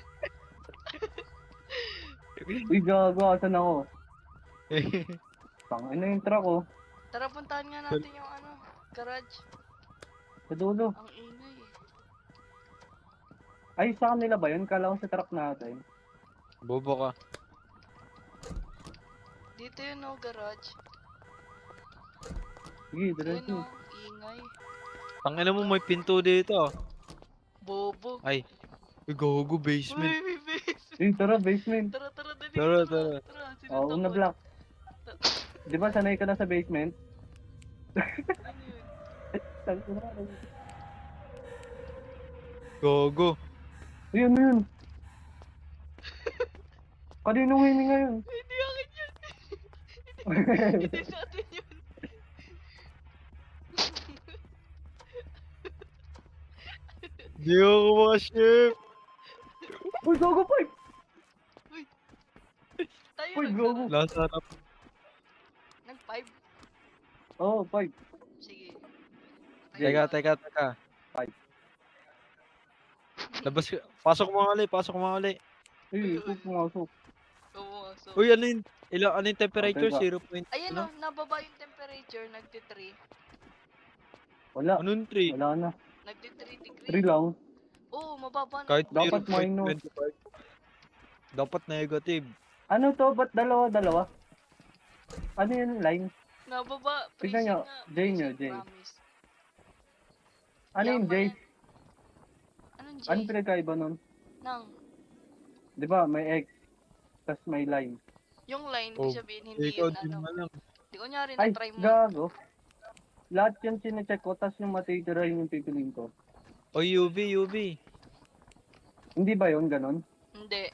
Uy, gago, asan ako? Tangin na yung truck oh. Tara, puntahan nga natin yung ano, garage. Sa dulo. Ang ingay eh. Ay, sa kanila ba yun? Kala ko sa truck natin. Bobo ka. Dito yun no, garage. Sige, Yun diretso. no, ingay. Tangina mo may pinto dito. Bobo. Ay. Uy, gago basement. Uy, may base. Uy, tara, basement. Tara, tara, dali. Tara, Tara. tara. Oo, una block. Di ba sanay ka na sa basement? Ano yun? Gago. Uy, ano yun? Kaninong hininga yun? Hindi akin yun. Hindi natin yun. Di ako makaship. Uy, gago, pipe! Uy. Tayo Uy, nagsara. gago. Lasa na. Nag-5. Oo, pipe. Sige. Teka. Pipe. Labas ka. Pasok mo nga ulit, pasok mo nga ulit. Uy, ito pumasok. Pumasok. Uy, ano yung temperature? teka. 0 point, Ayan ano? o, nababa yung temperature. Nagti-3. Wala. Anong 3? Wala na. Nagti-3 degree. 3 lang. Oo, mababa na. Kahit Dapat 0.25. Dapat negative. Ano to? Ba't dalawa-dalawa? Ano yung line? Nababa. Tignan Freezing nyo, nga. J nyo, Freezing, J. promise. Ano yung Yaman J? yan. Anong J? Ano pinagkaiba nun? Nang. Di ba, may X, tas may line. Yung line, Oh, ibig sabihin, hindi ikaw yun din ano. alam. Di kunyari Ay, na-try mo. gago. Lahat yung sinecheck ko, tas yung matitira yung pipiliin ko. O UV. Hindi ba yun ganon? Hindi.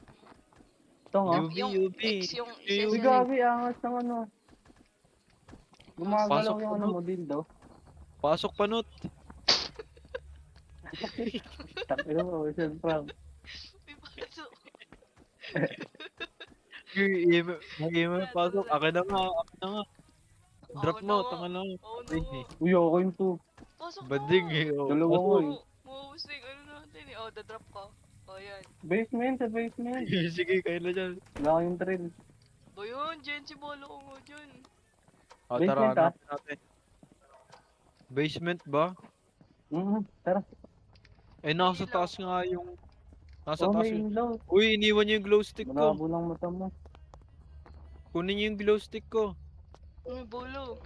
Ito nga. UV, Yung UV. X yung UV. Uy, isa-select. gabi, angas ng ano. Gumagalaw Pasok yung ko ano nun. mo, dildo. Pasok panot. Takino mo, Ocean Prank. May pasok. Mag-email pasok. Akin na nga. Drop Ako mo, na nga. tanga na. Oo na Bading nga. eh. Uy, ako yun to. Pasok na Bading nga. eh. Oh. Dalawa Pasok. nga eh. Mahusig, ano natin eh. Oh, dadrop ka. Oh, yan. Basement, sa basement. Sige, kayo na dyan. Wala kayong thrill. Ba yun? Gen, si Bolo ko nga dyan. O, Basement, tara, hanapin natin. Basement ba? Tara. Eh, nasa Ilaw. taas nga yung... Nasa Oh, taas may yung... ilaw. Uy, iniwan niyo yung glow stick ko. Malabo lang mata mo. Kunin niyo yung glow stick ko. May Bolo.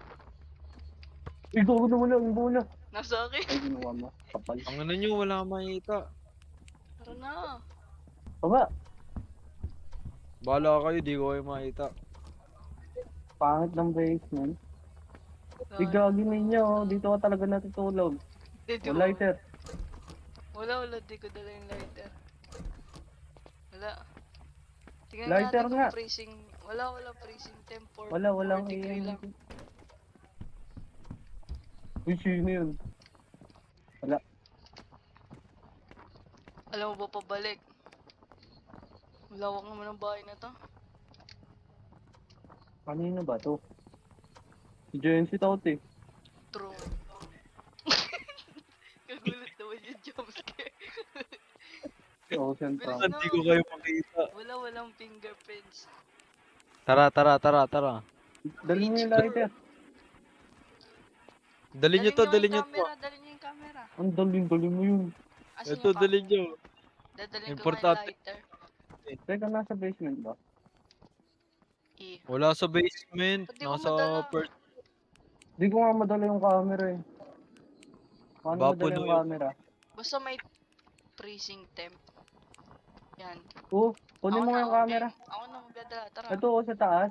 Uy, gago na wala, ang bola. Nasa akin. Ay, ginawa mo. Kapal. Ang ano niyo, wala makita. Tara na. Baba. Bahala kayo, di ko kayo makita. Pangit ng basement. Uy, gagi ninyo. Oh. Dito ka talaga natutulog. Dito. O, lighter. Wala. Di ko dala yung lighter. Wala. Tingnan Lighter natin nga. kung freezing. Wala freezing temp for Walang 4 degree lang. Uy, sino yun? Wala. Alam mo ba pabalik? Malawak naman ang bahay na to. Kanino ba to? Si JNC Tout eh. True. Kagulat naman yung jumpscare. Si Ocean Prank. Bilis Hindi ko kayo makita. Walang fingerprints. Tara. Dali mo yung lighter. Dali niyo to. Dali niyo yung camera. Ang dali mo yun. Asan Ito, yung dali niyo. Dadalhin ko nga yung Importante. lighter. Teka, nasa basement ba? Wala sa basement. Ba't di ko Nasa madala? first... Di ko nga madala yung camera eh. Paano Bapo madala yung no yun. camera? Basta may freezing temp. Yan. Oh, kunin mo nga yung camera. Okay. Ako na magdadala. Tara. Ito oh, sa taas.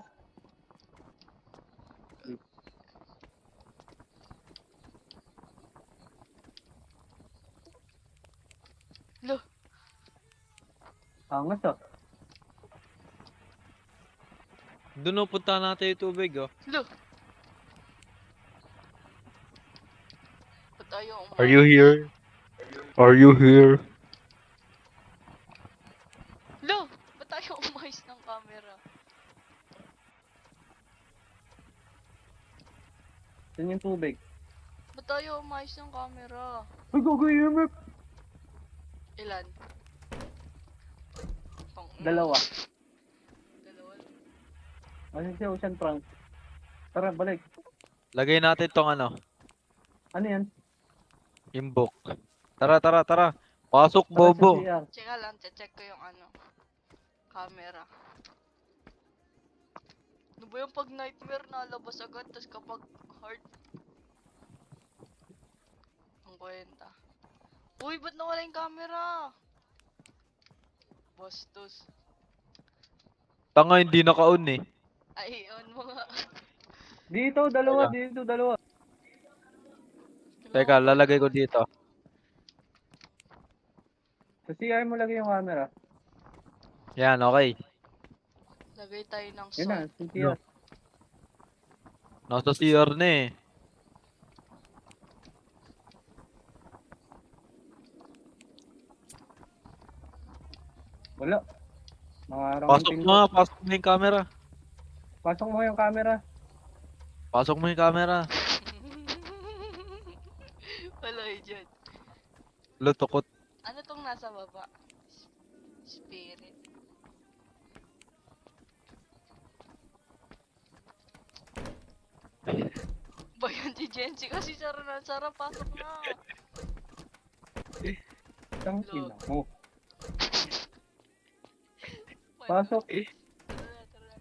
Lo. Angas ah. Doon o, punta natin yung tubig oh. Lo. Ba't ayaw umalis? Are you here? Lo. Ba't ayaw umayos ng camera? Yan yung tubig. Ba't ayaw umayos ng camera? Ay, gagawin EMF! Ilan? Dalawa. Dalawa. Ano si Ocean Prank? Tara, balik. Lagay natin tong ano, Ano yan? yung book. Tara. Pasok, Tara bobo. sa CR. Tsaka lang, check ko yung ano. Camera. Ano ba yung pag nightmare nalabas agad, tas kapag hard? Ang kwenta. Uy, ba't nawala yung camera? Bastos. Tanga, hindi naka-on eh. Ay, on mo nga. Dito, dalawa. Teka, lalagay ko dito. Sa CR mo lagay yung camera. Yan, okay. Lagay tayo ng Yun na, salt. CTR. Nasa CR na eh. Wala. Nangarang ang pindot. Pasok mo yung camera. Pasok mo yung camera. Pasok mo yung camera. Wala eh dyan. Lutukot. Ano tong nasa baba? Spirit. Ba yun si Jency kasi sara na sara, pasok na. Tang Lord. ina mo. Wala. Pasok. Tara.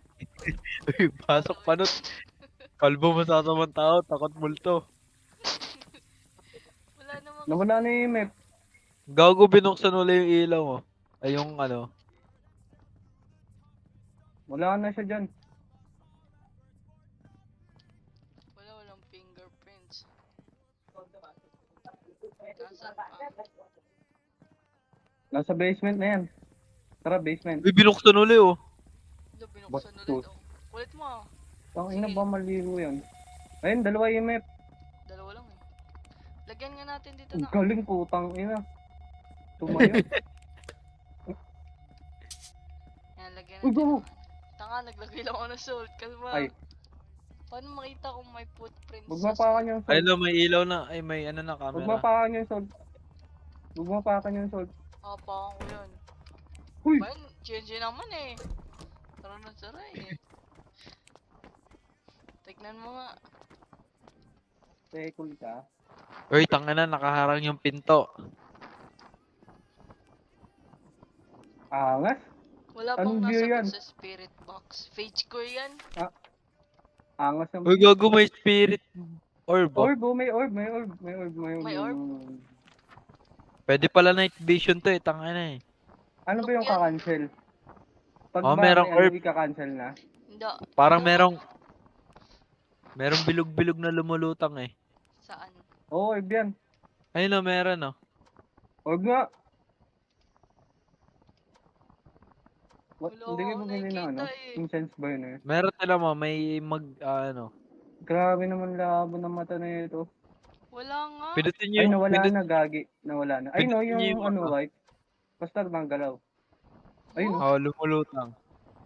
Uy, pasok panot. Kalbo mo sa samang tao, takot multo. Wala naman kasi. Nawala na yung map. Gago binuksan uli yung ilaw mo. Ay yung ano. Wala na siya dyan. Walang fingerprints. Nasaan pa? Nasa basement na yan. Tara, basement. Uy, binuksan uli oh. Ito, binuksan Bastos. ulit oh. Kulit mo ah. Tang ina Sige. ba maligo yan? Ayun, dalawa yung map. Dalawa lang eh. Lagyan nga natin dito Ang na. galing putang ina. Tumayo. Yan, lagyan Uy, natin go! ng ano. Tanga, naglagay lang ako ng salt. Kalma. Ay, Paano makita kung may footprints huwag sa mapakan salt? yung Ay salt. no, may ilaw na. Ay may ano na Huwag camera. mapakan yung salt. Huwag mapakan yung salt. Papakan ko yun. Uy! Ba yun? Change naman eh. Tara na tara eh. Tignan mo nga. Tekul ka. Uy, tangina, nakaharang yung pinto. Angas? Wala Anong pang view nasagot yan? sa spirit box. Phage core yan. Angas ang Uy, view. gago may spirit orb oh. Orb, oh, may orb, may orb, may orb, may orb. May orb? Pwede pala night vision to eh, tangina eh. Ano ba Look yung yan. ka-cancel? Pag Oh, ba merong may ano, orb. ika-cancel na? Hindi. Parang Hindi. merong bilog-bilog na lumulutang eh. Saan? Oo, orb yan. Ayun oh, meron oh. Orb nga. Wala Hindi kayo akong bumili ng ano? nakikita eh. Incense ba yun eh? Meron tila mo, may ano. Grabe naman labo ng mata na ito. Wala nga. Pinutin nyo Ay, yung, nawala na, gagi. Nawala na. Ay, no, pinutin nyo yung yung ano, white. Basta bang galaw. Ay, no. Oh, lumulutang.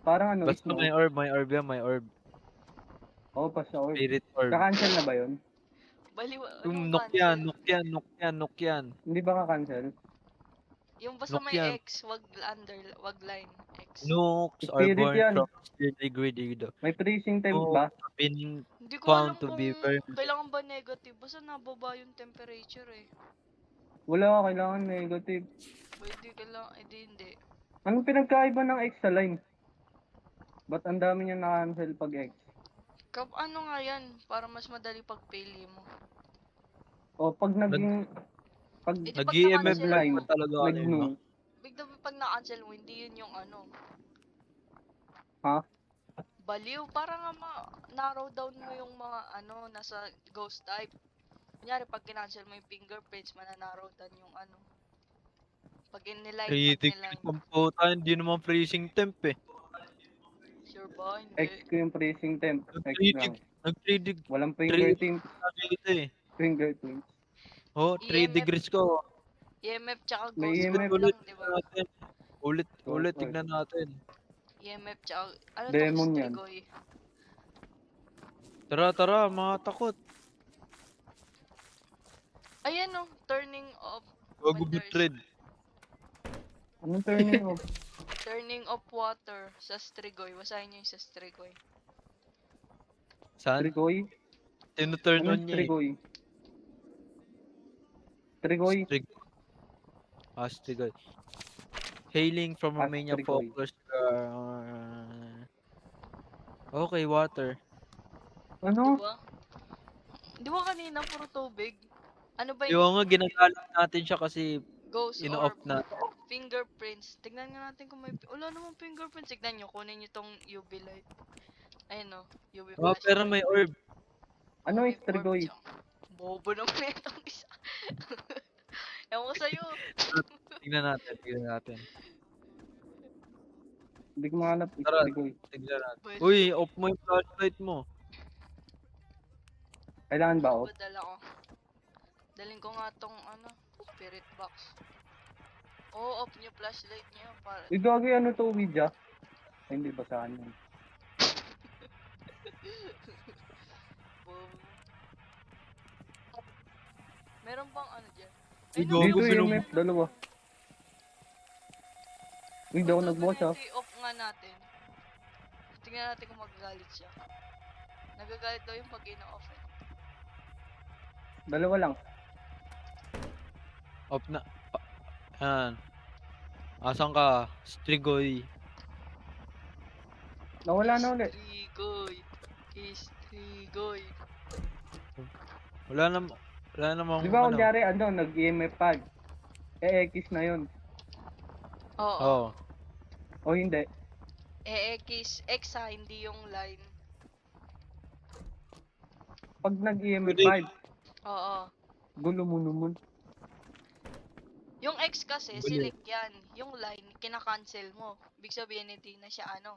Parang ano, Basta snow. may orb yan, may orb. Oo, basta orb. Spirit orb. Ka-cancel na ba yun? Baliw. Yung Anong nok yan, cancel? nok yan. Hindi ba ka-cancel? Yung basta Nok may yan. X, wag line. X. Nooks are Spirit born yan. from still degraded. May freezing temp Nooks ba? have been Hindi ko alam found to kung be very... kailangan ba negative. Basta nababa yung temperature eh. Wala, kailangan negative. Pwede kailangan, hindi. Anong pinagkaiba ng X sa line? Ba't ang dami niya na-cancel pag X? Ano nga yan, para mas madali pagpili mo. O, pag naging... Pag Eh di pag Nag-EMF na-cancel nag-line, pa talaga ano yun, no? nag-no. Bigla pag na-cancel mo, hindi yun yung ano. Ha? Baliw, para nga narrow down mo yung mga ano, nasa ghost type. Kunyari, pag kinancel mo yung fingerprints, mananarrow down yung ano. Pag in-line, pag 3 niline. degrees ang puta, hindi naman freezing temp eh. Sure ba? X Hindi. ko yung freezing temp. X lang. Nag 3 degrees Walang 3 fingertips. dito eh. Fingertips. Oh, 3 EMF. degrees ko. EMF tsaka May ghost EMF. orb lang, di ba? natin. Ulit, Ghost orb. tignan natin. EMF tsaka, ano Demon to, yan. Strigoy. Tara, mga takot. Ayan o, turning off. Gago when there's- bitred. Anong turning off? Turning off water sa Strigoy. Basahin nyo yung sa Strigoy. Saan? Trigoy? Tinu-turn on Anong niya eh. Trigoy? Trigoy? Astrigoy. Hailing from Romania, Astrigoy. focus. Okay, water. Ano? Diba? Di ba kanina puro tubig? Ano ba Yung yung nga, ginagalit natin siya kasi ghost ino-off orb? na. Fingerprints. Tignan nga natin kung may... Wala namang fingerprints. Tignan nyo. Kunin nyo tong UV light. Ayun o. UV Oh, flash. pero may orb. Ano May is Trigoy? orb siya. Bobo naman itong isa. Ewan ko sa'yo. Tignan natin. Hindi ko mahanap. Tara. Strigoy. Tignan natin. Well, Uy, off mo yung flashlight mo. Kailangan ba ano ako? ba dala ko? Dalhin ko nga tong ano, spirit box. Oo, off niyo flashlight niyo para Igagi ano to, Ouija? Ay, hindi basahan yun. boom. Meron bang ano dyan? Uy, Ay, no, gago, Dito yung binom- EMF, dalawa. Uy, daw nagbukas ah. I-off nga natin. Tingnan natin kung magagalit siya. Nagagalit daw yung pag ina-off eh. Dalawa lang. Off na. Yan. Asan ka? Strigoy. Nawala na ulit. Istrigoy. Istrigoy. Wala nam wala namang Di ba ano. kunyari, ano, nag-EMF pag. X na yun. Oo. Oo. O hindi. X ha, hindi yung line. Pag nag-EMF Pwede. 5, Oo. gulo mo naman. Yung X kasi, Gulo. select yan. Yung line, kina-cancel mo. Ibig sabihin, hindi na siya ano.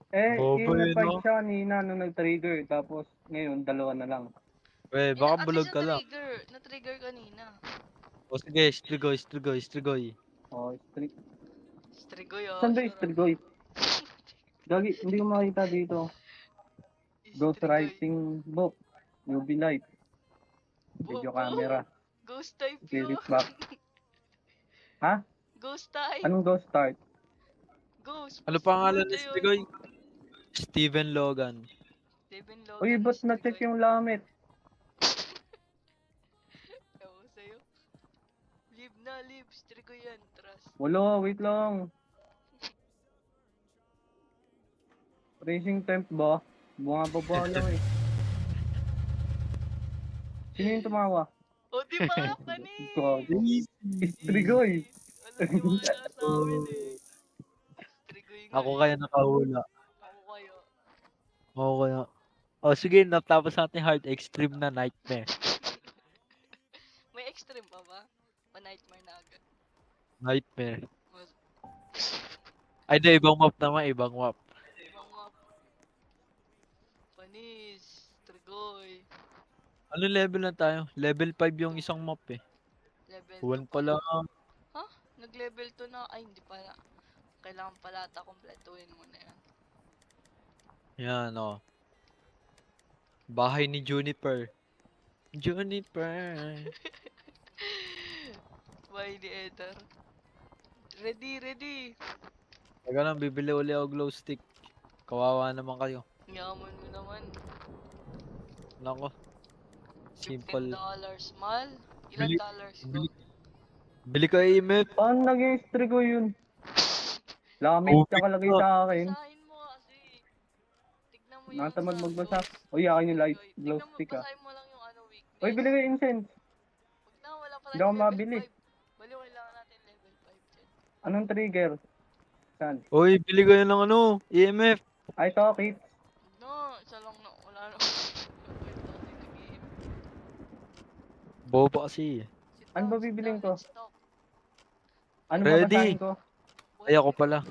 Bobo EMF yun, 5 no? siya kanina nung nag-trigger. Tapos ngayon, dalawa na lang. Weh, baka At bulog least ka lang. na-trigger kanina. O sige, Strigoy, Strigoy, Strigoy. O, Strigoy oh, saan ba yung sarap. Strigoy? Gagi, hindi ko makita dito. Ghost Strigoy. writing book. UV light. Video Bobo. camera. Ghost type Spirit yun. box. Ha? Ghost type. Anong ghost start? Ghost. Ano pangalan Puto ni yun. Strigoy? Steven Logan. Steven Uy, Logan ba't is na-check Strigoy. yung lamit? Ewan sa'yo. Live na, live. Strigoy yan. Trust. Wala, wait lang. Racing temp ba? Bumababa lang eh. Sino yung tumawa? O, di ba? Panis. Gago. Strigoy. Alam niyo wala sa amin eh. Strigoy nga Ako eh. kaya nakahula. Ako kayo. Ako kaya. O sige, natapos natin hard extreme na nightmare. May extreme pa ba? O nightmare na agad? Nightmare. Mas Ay, di, ibang map naman, ibang map. ibang map. Panis. Strigoy. Ano level na tayo? Level 5 yung isang map eh. Level 1 2 pa lang. Ha? Nag-level 2 na? Ay, hindi pala. Kailangan pala ata kompletuhin mo na yan. Yan, o. Bahay ni Juniper. Juniper. Why the ether? Ready, ready. Teka lang, bibili uli ako glow stick. Kawawa naman kayo. Yaman mo naman. Nako. Simple. $15. Mal? Ilan Bili- dollars ko? Bili ka EMF. Paano naging Strigoy yun? Lamit Oh, ka kalagay bigla. sa akin. Basahin mo kasi. Tignan mo yung Natamad sa magbasa. ghost. Uy, akin yung light Tignan glow mo, stick ah. basahin mo lang yung ano weakness. Uy, bili ko yung incense. Wag na, wala pa Hindi ako tayong level mabili. 5. Bali, kailangan natin level 5 dyan. Anong trigger? Saan? Uy, bili kayo ng ano, EMF. Ay, to, Kate. No, isa lang na, wala na. Bobo kasi. Ano ba bibilin ko? Ano Ready. babasahin ko? Ay, ako pala.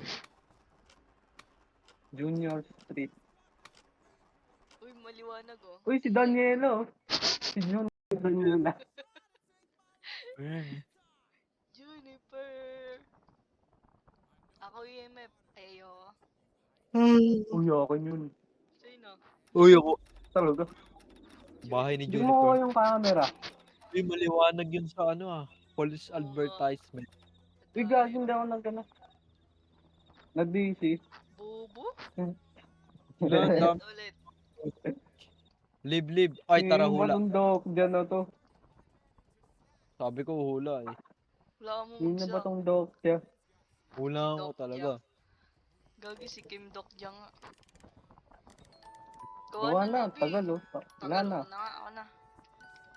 Junior Street. Uy, maliwanag oh. Uy, si Daniela oh. Si Daniela. Juniper. Ako EMF. Ayo. Uy, akin yun. Sino? Uy, ako. Talaga. Bahay ni Hindi mo makuha Juniper. yung camera. Uy, maliwanag yun sa ano ah. Police advertisement. Uy, gagi, hindi ako nagkana. Nag-DC. Bobo? Wala, ang dami. Ulit. Live. Ay, tara hula. Yung batong dyan na to. Sabi ko hula eh. Wala mo Yung na magsa. batong dog siya. Hula Si ako Doc talaga. Gagi si Kim Dok Jang nga. Gawa na, Nabi. tagal oh. Wala Tagal, na. ako na nga, ako na.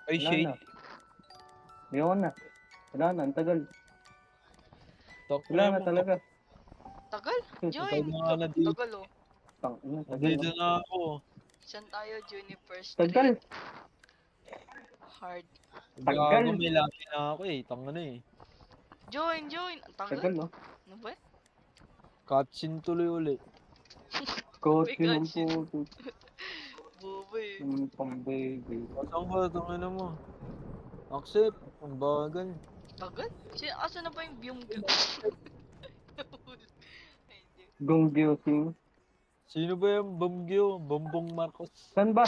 Ay, Wala Shay. na. Ayoko na. Wala na, ang tagal. Talk Wala na mo. talaga. Tagal? Join. Tagal na dito. Tagal oh. Tang, ina, tagal. Nandito na ako. Saan tayo? Juniper Tagal. Street. Hard. Tagal. Gago, may laki na ako eh. Tanga na eh. Join. Ang tagal. Tagal oh. Ano ba? Cutscene tuloy uli. Kotse May ng cutscene. puto. Bobo eh. Yung pang baby. Saan ba? Tungin mo. Accept. Ang bagal. Agad? Asa na ba yung Byung-gyu? Ay, hindi. Gong Gyosing. Sino ba yung Bomgyo? Bombong Marcos. Saan ba?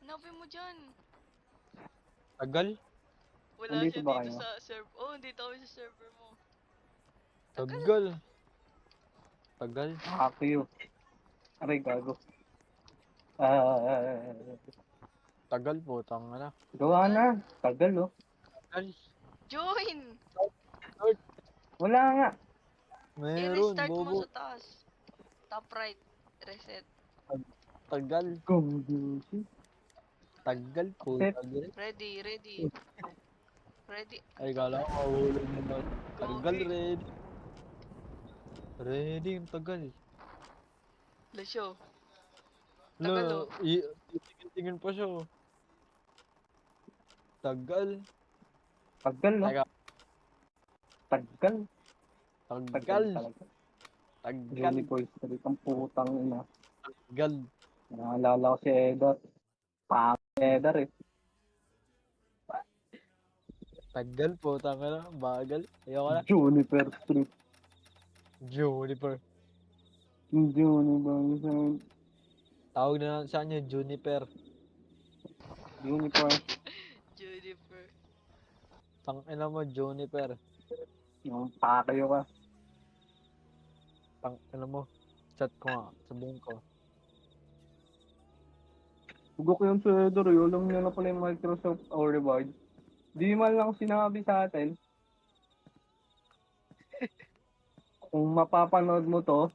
Hanapin mo dyan. Tagal? Wala Nandito siya ba dito kayo? sa server. Oh, dito kami sa server mo. Tagal. Tagal. Akyo. Aray, gago. Ah, Tagal po. Tanga na. gawa na. Tagal, oh. Tagal. Join! Wala nga. Meron. I-restart mo Bobo. sa taas. Top right. Reset. Tagal. Gong Gyosing. Tagal po. Accept. Tagal. Ready. Ready. Ay, kala ko mahulog na daw. Tagal. Gogi. Ready. Ready. Ang tagal. Lasyo. Tagal, Lo, oh. tingin pa siya. Oh. Tagal. Tagal, oh. Tagal. Tagal. Tagal Tagal. talaga. Tagal. Unicorn Street. Ang putang ina. Tagal. Naalala ko si Edar. Edar, eh. Tagal po. Tanga na. Bagal. Ayoko na. Juniper Street. Juniper. Juniper. Tawag na lang sa kanya, Juniper. Juniper. Juniper. Tangina mo, Juniper. Yung pakayo ka. Tangina mo. Chat ko nga. Sabihin ko. Hugo ko yung Edar, eh. Alam niya na pala yung Microsoft Override. Di man lang sinabi sa atin. Kung mapapanood mo to,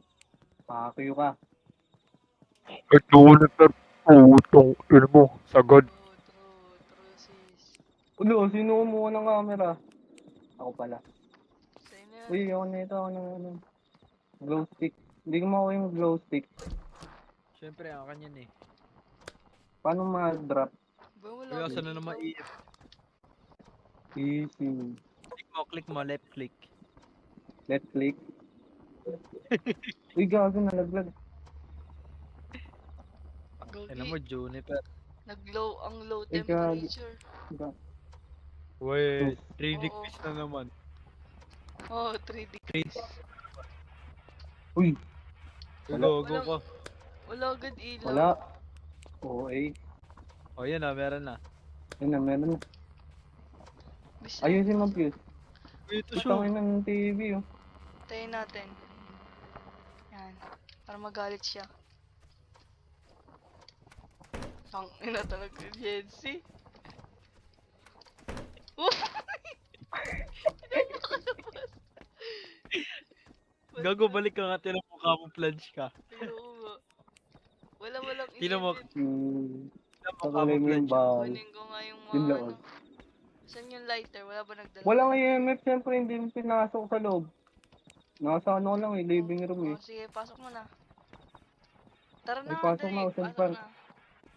pakayo ka. Juniper. Putong ina mo. Sagad. True, sis. Ulo, sino kumuha ng camera? Ako pala. Sa'yo na yan. Uy, ako na ito. Glow stick. Hindi ko makuha yung glow stick. Siyempre, ang kanyan eh. Paano ma-drop? Ba, wala Kaya ka saan na dito. naman Easy. click mo, left click. Let's click. Uy, gago, nalaglag. Ano mo, Gogi. Juniper. Nag-low, ang low Ay, gago. temperature. Wait, 3 Oo. degrees na naman. Oh, 3 degrees. Uy, Uy, Wala. go ko. Wala agad ilaw. wala. Oo, eh. O, yan na, meron na. Yun na, meron na. Bisa. Ayusin mo, Pius. Uy, ito Patangin ng TV, oh. Tayo natin. Yan. Para magalit siya. Tang ina talaga, Jency. Oh! Gago, balik ka nga, tinan mo camouflage ka. Ayoko nga. Walang Tingnan mo. EMF. Tinan mo Tagalay mo yung camouflage. bahay. Kunin ko nga yung Yun mga lang. ano. Saan yung lighter? Wala ba nagdala? Walang EMF, siyempre hindi mo pinasok sa loob. Nasa ano ko lang, eh, living room, eh. Oh, sige, pasok mo na. Tara Ay, na, pasok dali. na, Ocean Pasok Park. na.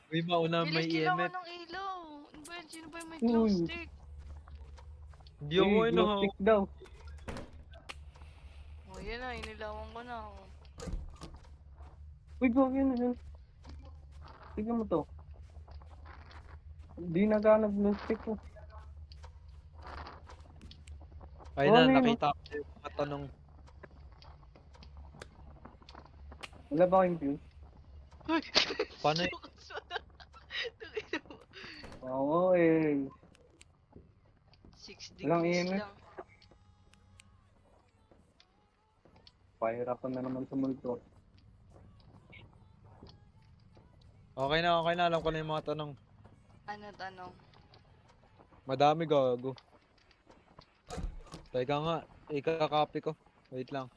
Uy, mauna Bilis, may kailangan EMF. ng ilaw. Ano ba yan? Sino ba yung may glow Uy. stick? Hindi ako Uy, glow ano. stick daw. Oh, yan na. Inilawan ko na. Oh. Uy, gawin yun, yun. Tignan mo to. Di nag-glow stick ko. Ayun Oh, na, ano yun, nakita ko yung mga tanong. Wala ba kayong views? Uy! Paano y- Sukas mo na. Tangina mo. Oo, eh. 6 Walang degrees EMF. lang. Pahirapan na naman sa multo. Okay na, alam ko na yung mga tanong. Ano tanong? Madami gago. Teka nga, ika-copy ko. Wait lang.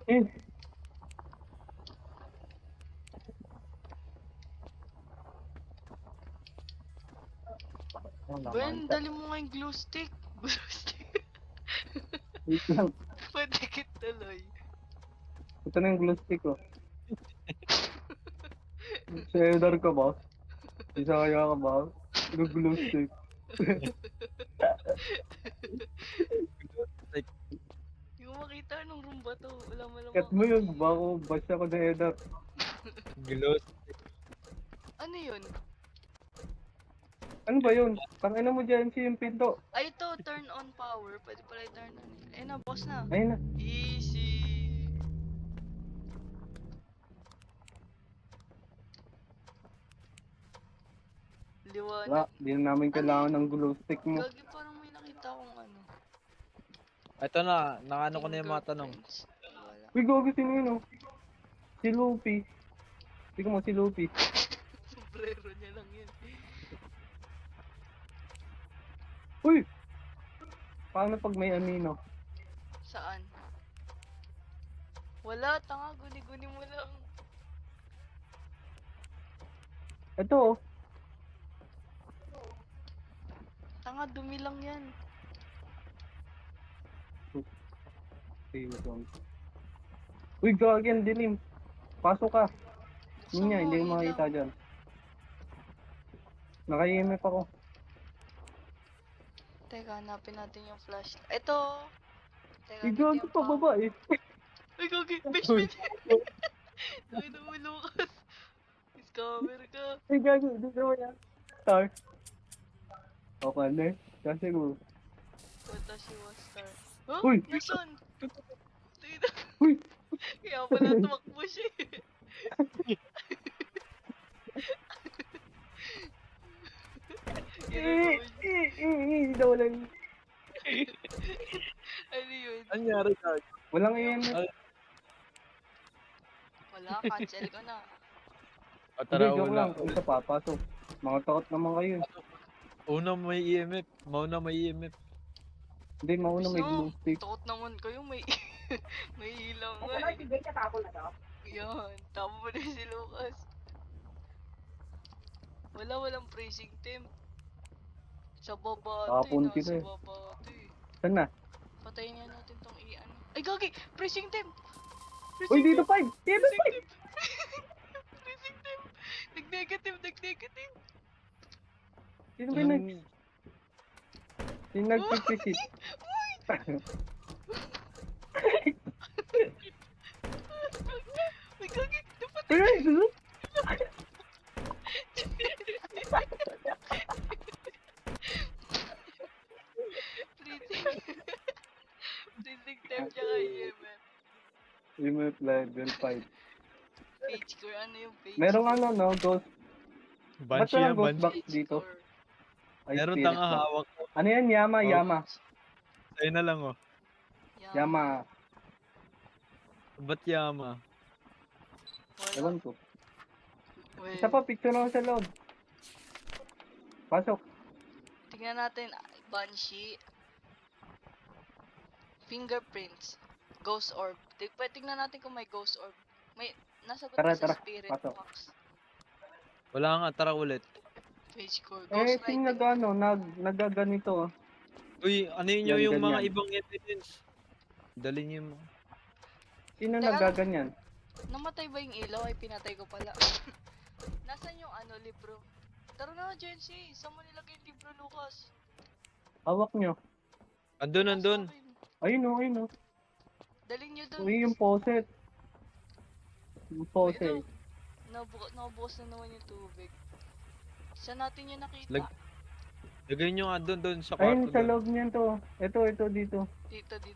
Eh, wala Ben, man. dali mo nga yung glue stick. Glue stick. Wait lang. Pwede kit tuloy. Ito na yung glow stick ko. Shredder ka ba? Isaya ka ba? Glow stick. Hindi ko makita anong room ba to. Wala mo Cut mo yun, bako bash ako na edap. Glow. Ano yun? Ano ba yun? Tangina mo dyan si yung pinto. Ay, ito, turn on power. Pwede pala i-turn on. Ayun na, boss na. Ayun na. Easy. Wala, Liwanag. di na namin kailangan ng glow stick mo. Gagi, parang may nakita akong ano. Ito na, nakano ko na yung mga tanong. Fingerprints. Wala. Uy, gogo sino yun oh? Si Luffy. Tingnan mo si Luffy. Sombrero niya lang yun. Uy! Paano pag may amino? Saan? Wala, tanga. Guni-guni mo lang. Ito oh. Tanga, dumi lang yan. Uy, gagi ang dilim. Pasok ka. Buksan Yun nga, mo, hindi ko ilaw. makita dyan. Naka-EMF ako. Teka, hanapin natin yung flashlight. Ito! Teka, Uy, ito gago yung pa power. baba eh. Ay, gagi! Uy. Basement! Ay, na mo, Lucas! Scammer ka! Uy, gago, dito mo yan. Star. Okay na eh. Kasi ko. Watashi wa star. Huh? Uy! Nasaan? Tingnan. Uy! Kaya pala tumakbo siya eh. Ginagawa siya. Nawala. Ano yun? Anyari ka? Walang EMF. Ay, Wala, cancel ko na. o Hindi, tara, joke wala. lang. Isa pa, pasok. Mga takot naman kayo. Una may EMF. Mauna may EMF. Hindi, mauna may Gusto, glow stick. takot naman kayo, may may ilaw nga Wala, eh. sige, katapon na daw. Yan, tama mo na si Lucas. Walang freezing temp. Sa baba ito Nakapun eh, sila nasa eh. baba ito eh. Saan na? Patayin nga natin tong i-ano. Ay, gagi! Freezing temp! Uy, dito 5! Dito Freezing 5! temp! Freezing temp! Nag-negative! Sino ba nag... Anong- Sino nagpipisit? Ay, gagi! Dapat Uy, gusto? freezing. Freezing temp tsaka EMF. EMF level 5. Page core, ano yung page Merong core? ano, no? Ghost. Ba't Banshee yan, walang ghost Banshee. box Page dito? core. Ay, Meron spirit tanga box. hawak ko. Ano yan? Yama, Oh. Yama. Sa'yo na lang oh. Yama. Ba't Yama? Wala. Ewan ko. Well, Isa pa, picture ako sa loob. Pasok. tingnan natin. Banshee. Fingerprints. Ghost orb. Tingnan natin kung may ghost orb. May, nasagot Tara, ba sa tara. spirit Pasok. box? Wala nga, tara ulit. Page core. Eh, Ghost sino writing. nagaganito? Uy, ano nyo Yan, yung mga ganyan. ibang evidence? Dali nyo yung mga... Sino Teka lang. nagaganyan? Namatay ba yung ilaw? Ay, pinatay ko pala. Nasaan yung ano, libro? Tara na, Jency. Saan mo nilagay yung libro, Lucas? Hawak nyo. Andun, Nasa andun. akin. Ayun o, ayun o. Dalhin nyo dun. Uy, yung poset. Yung poset. Ito. Nabukas na naman yung tubig. Saan natin yung nakita? Lagay nyo nga dun sa Ayun, kwarto sa dun. loob niyan to. Ito, dito. Dito, di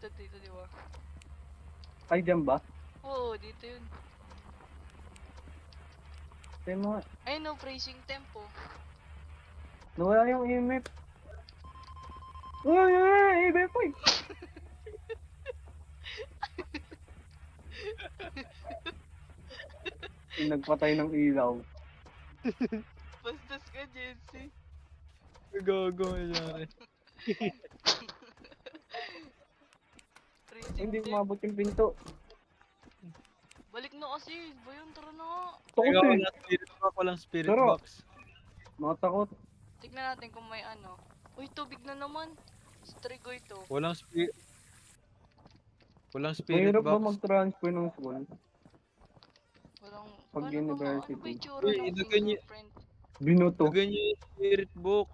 ba? Ay, dyan ba? Oo, dito yun. Tayo mo. Ayun no, freezing tempo. Nawala yung EMF. Uy, EMF po. Yung nagpatay ng ilaw. Bastos ka, Jency. Gago nangyari. Freezing Hindi temp. umabot yung pinto. Balik na kasi. Bayon, tara na nga. Takot Teka, eh. walang spirit box, walang spirit Tara. box. Mga takot. Tignan natin kung may ano. Uy, tubig na naman. Strigo ito. Walang spirit... Walang spirit Mahirap ba box. mag-transfer ng soul? Walang... Pag Paano ba ano ba university. yung tsura Uy, ng ilagay niyo- fingerprint? Binoto. Lagay nyo yung spirit book.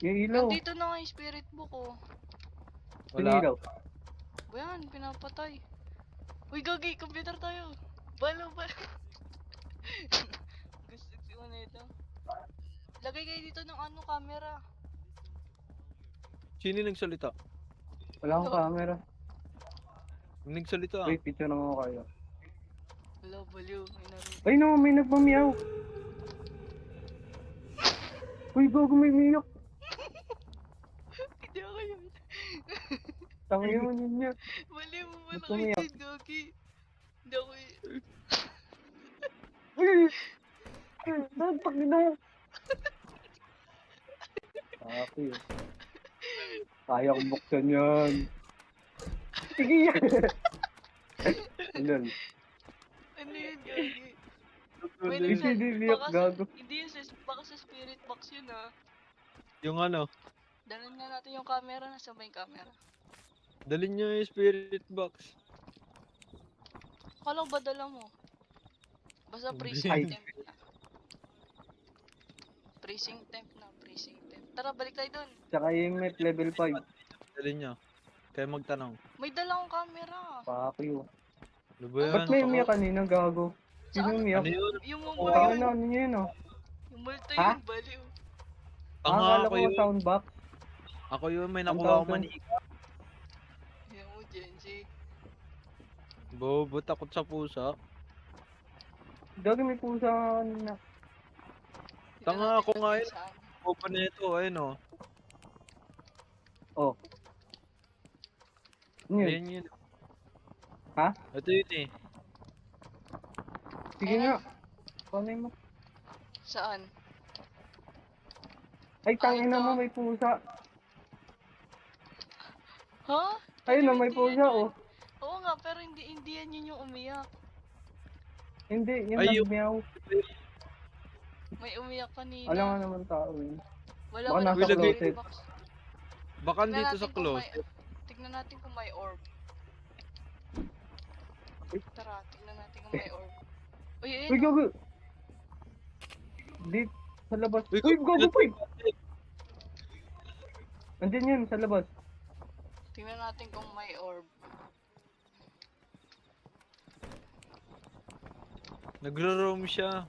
Yung ilaw. Nandito na nga yung spirit book oh. Yung Wala. ilaw. Ba yan, pinapatay. Uy, gagi, computer tayo. Balo, balo. Gusto ko na ito. Lagay kayo dito ng ano, camera. Sino yung nagsalita? Wala akong camera. Yung nagsalita. Wait, picture na mo kayo. Wala, baliw. May narinig. Ay no, may nagmamiyaw. Uy, gago may miyak. Hindi ako yun. Tangin naman yun niya. Baliw, Ba't malaki umiyak? din, gagi. Hindi ako yun. Uy! Saan pag na? Okay. Kaya kong buksan yan. Sige yan. Ilan? Ano yun, gagi? May May Hindi, hindi, miyak, baka gago. hindi yun, baka sa spirit box yun ah. Yung ano, Dalhin nga natin yung camera. Nasa ba yung camera? dalhin nyo yung spirit box. Akala ko ba dala mo? Basta Hindi. precinct Ay. temp na. Precinct temp na, precinct temp. Tara, balik tayo dun. Tsaka yung met level 5. Dalhin nyo. Kaya magtanong. May dala akong camera. Fuck you. Ano ba yan? Ba't may umiyak kanina, gago? Sino Saan? umiyak? Ano yun? Yung Ano, multo, ano yun, oh? yung multo Ha? yung baliw. Tanga Akala ako ko yun. soundbox. Ako yun, may Ang nakuha tawag akong doon? manika. Yan mo, Genji. Bobo, takot sa pusa. Gago may pusa nga kanina. Tignan Tanga natin ako kung nga saan yun. saan. Bobo na ito, ayun o. Oh. Ano yun? Ayan yun. Ha? Ito yun eh. Sige Ayun nga. na. Kunin mo. Saan? Ay, tangin na ito. mo, may pusa. Ha? Ayun na, Baliw, may hindi pusa, yan yun. oh. Oo nga, pero hindi yan yun yung umiyak. Hindi, yung Ay, yung- nagmeow. May umiyak kanina. Alam nga naman tao yun. Wala, baka wala nasa sa spirit closet. box. Baka Tignan dito natin sa kung closet. Tignan natin kung may orb. Tara, tignan natin kung may orb. Uy, Uy, ayun oh. gago! Di, sa labas. Uy, Uy, gago pa! Uy, Andyan yan, sa labas. Tingnan natin kung may orb. nagro-roam siya.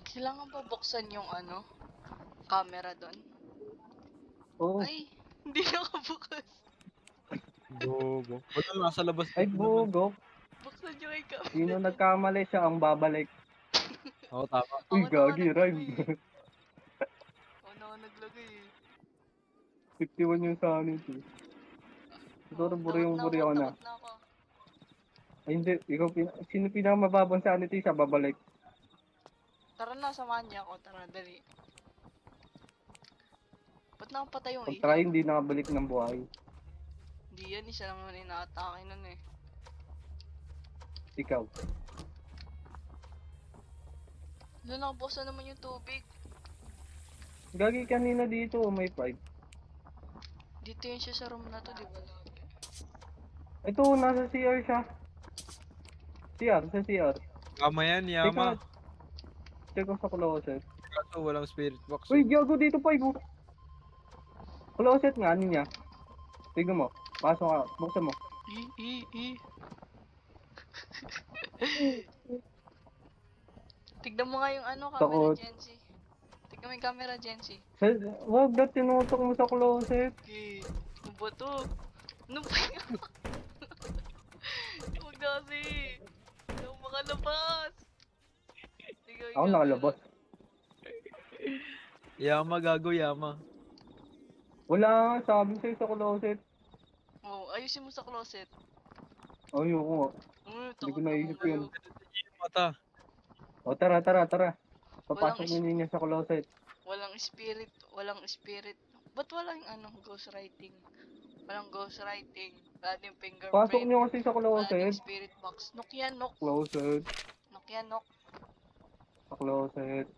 Kailangan ba buksan yung ano? Camera doon? Oo. Ay, hindi nakabukas. Bobo. Wala, nasa labas. Ay, dito naman. bugo. Buksan yung ay camera. Sino nagkamali siya ang babalik. Oo, tama. Uy, Ako na nga gagi, naglagay rhyme. eh. Ako na nga naglagay eh. 51 yung sanity. Siguro buri ako na. Takot na ako. Ay, hindi. Ikaw, sino pinakamababang sanity siya, babalik. Tara na, samahan niya ako. Tara, dali. Ba't nakapatay yung Pag ilaw? try, hindi nakabalik ng buhay. Hindi yan, isa lang naman inaatake nun eh. Ikaw. Doon nakabuksan naman yung tubig. Gagi kanina dito, may fight. Dito yun siya sa room na to, di ba? Lagi? Ito, nasa CR siya. Sa CR. Yama yan, Yama. Check ko sa closet. Kaso walang spirit box. Uy, gago dito pa, ibo. Closet nga, ano niya? Tignan mo. Pasok ka, buksan mo. Tignan mo nga yung ano, camera, Takot. Genzi. Tignan mo yung camera, Genzi. Wag na tinutok mo sa closet. Okay. Ano ba to? Ano ba yun? Huwag na kasi. Hindi ako makalabas. Tignan mo yung Ako camera. nakalabas. Yama, gago, Yama. Wala nga, sabi sa'yo sa closet. Oh, ayusin mo sa closet. Ayoko. Hindi Takot ko na naisip mo yun. Mata. O tara. Papasok Walang mo niya sa closet. Walang spirit, walang spirit. Ba't walang ano, ghostwriting? Walang ghostwriting. Wala din fingerprint. Pasok niyo kasi sa Wala din closet. spirit box. Nok yan, nok. Closet. Nok yan, nok. Sa closet.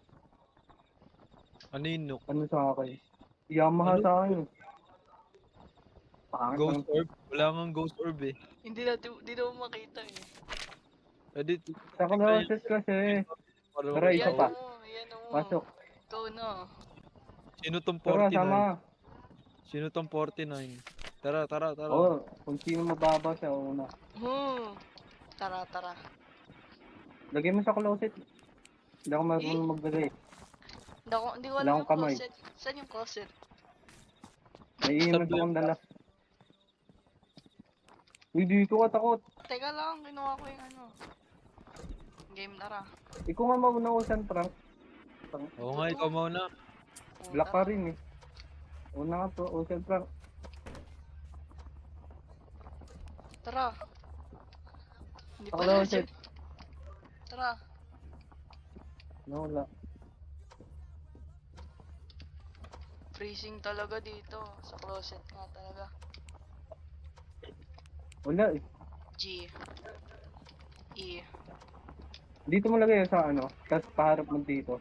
Ano yun, Nook? Ano sa akin? Yamaha Ano? sa akin. Pangit Ghost ng- orb? Wala nga ghost orb eh. Hindi naman makita eh. Edit. Sa closet kasi. Para Tara, isa Yan pa. mo, yan mo. Pasok. Ikaw na. Sino tong Tara, 49? sama. Sino tong 49? Tara, tara, tara. Oo, kung sino mababa siya, una. Tara, tara. Lagay mo sa closet. Hindi ako Eh? marunong maglagay. Hindi ko Wala alam akong yung kamay. closet. Saan yung closet? May image Sabi- akong dala. Uy, dito ka takot. Teka lang, ginawa ko yung ano. Game, tara. Ikaw nga mauna Ocean Prank. Oo nga, ikaw muna. Black pa Tara. rin eh. Una nga po, Ocean Prank. Tara. Hindi Sa pa closet. Tara. Wala. Freezing talaga dito. Sa closet nga talaga. Wala eh. G. E. Dito mo lagay sa ano, tapos paharap mo dito.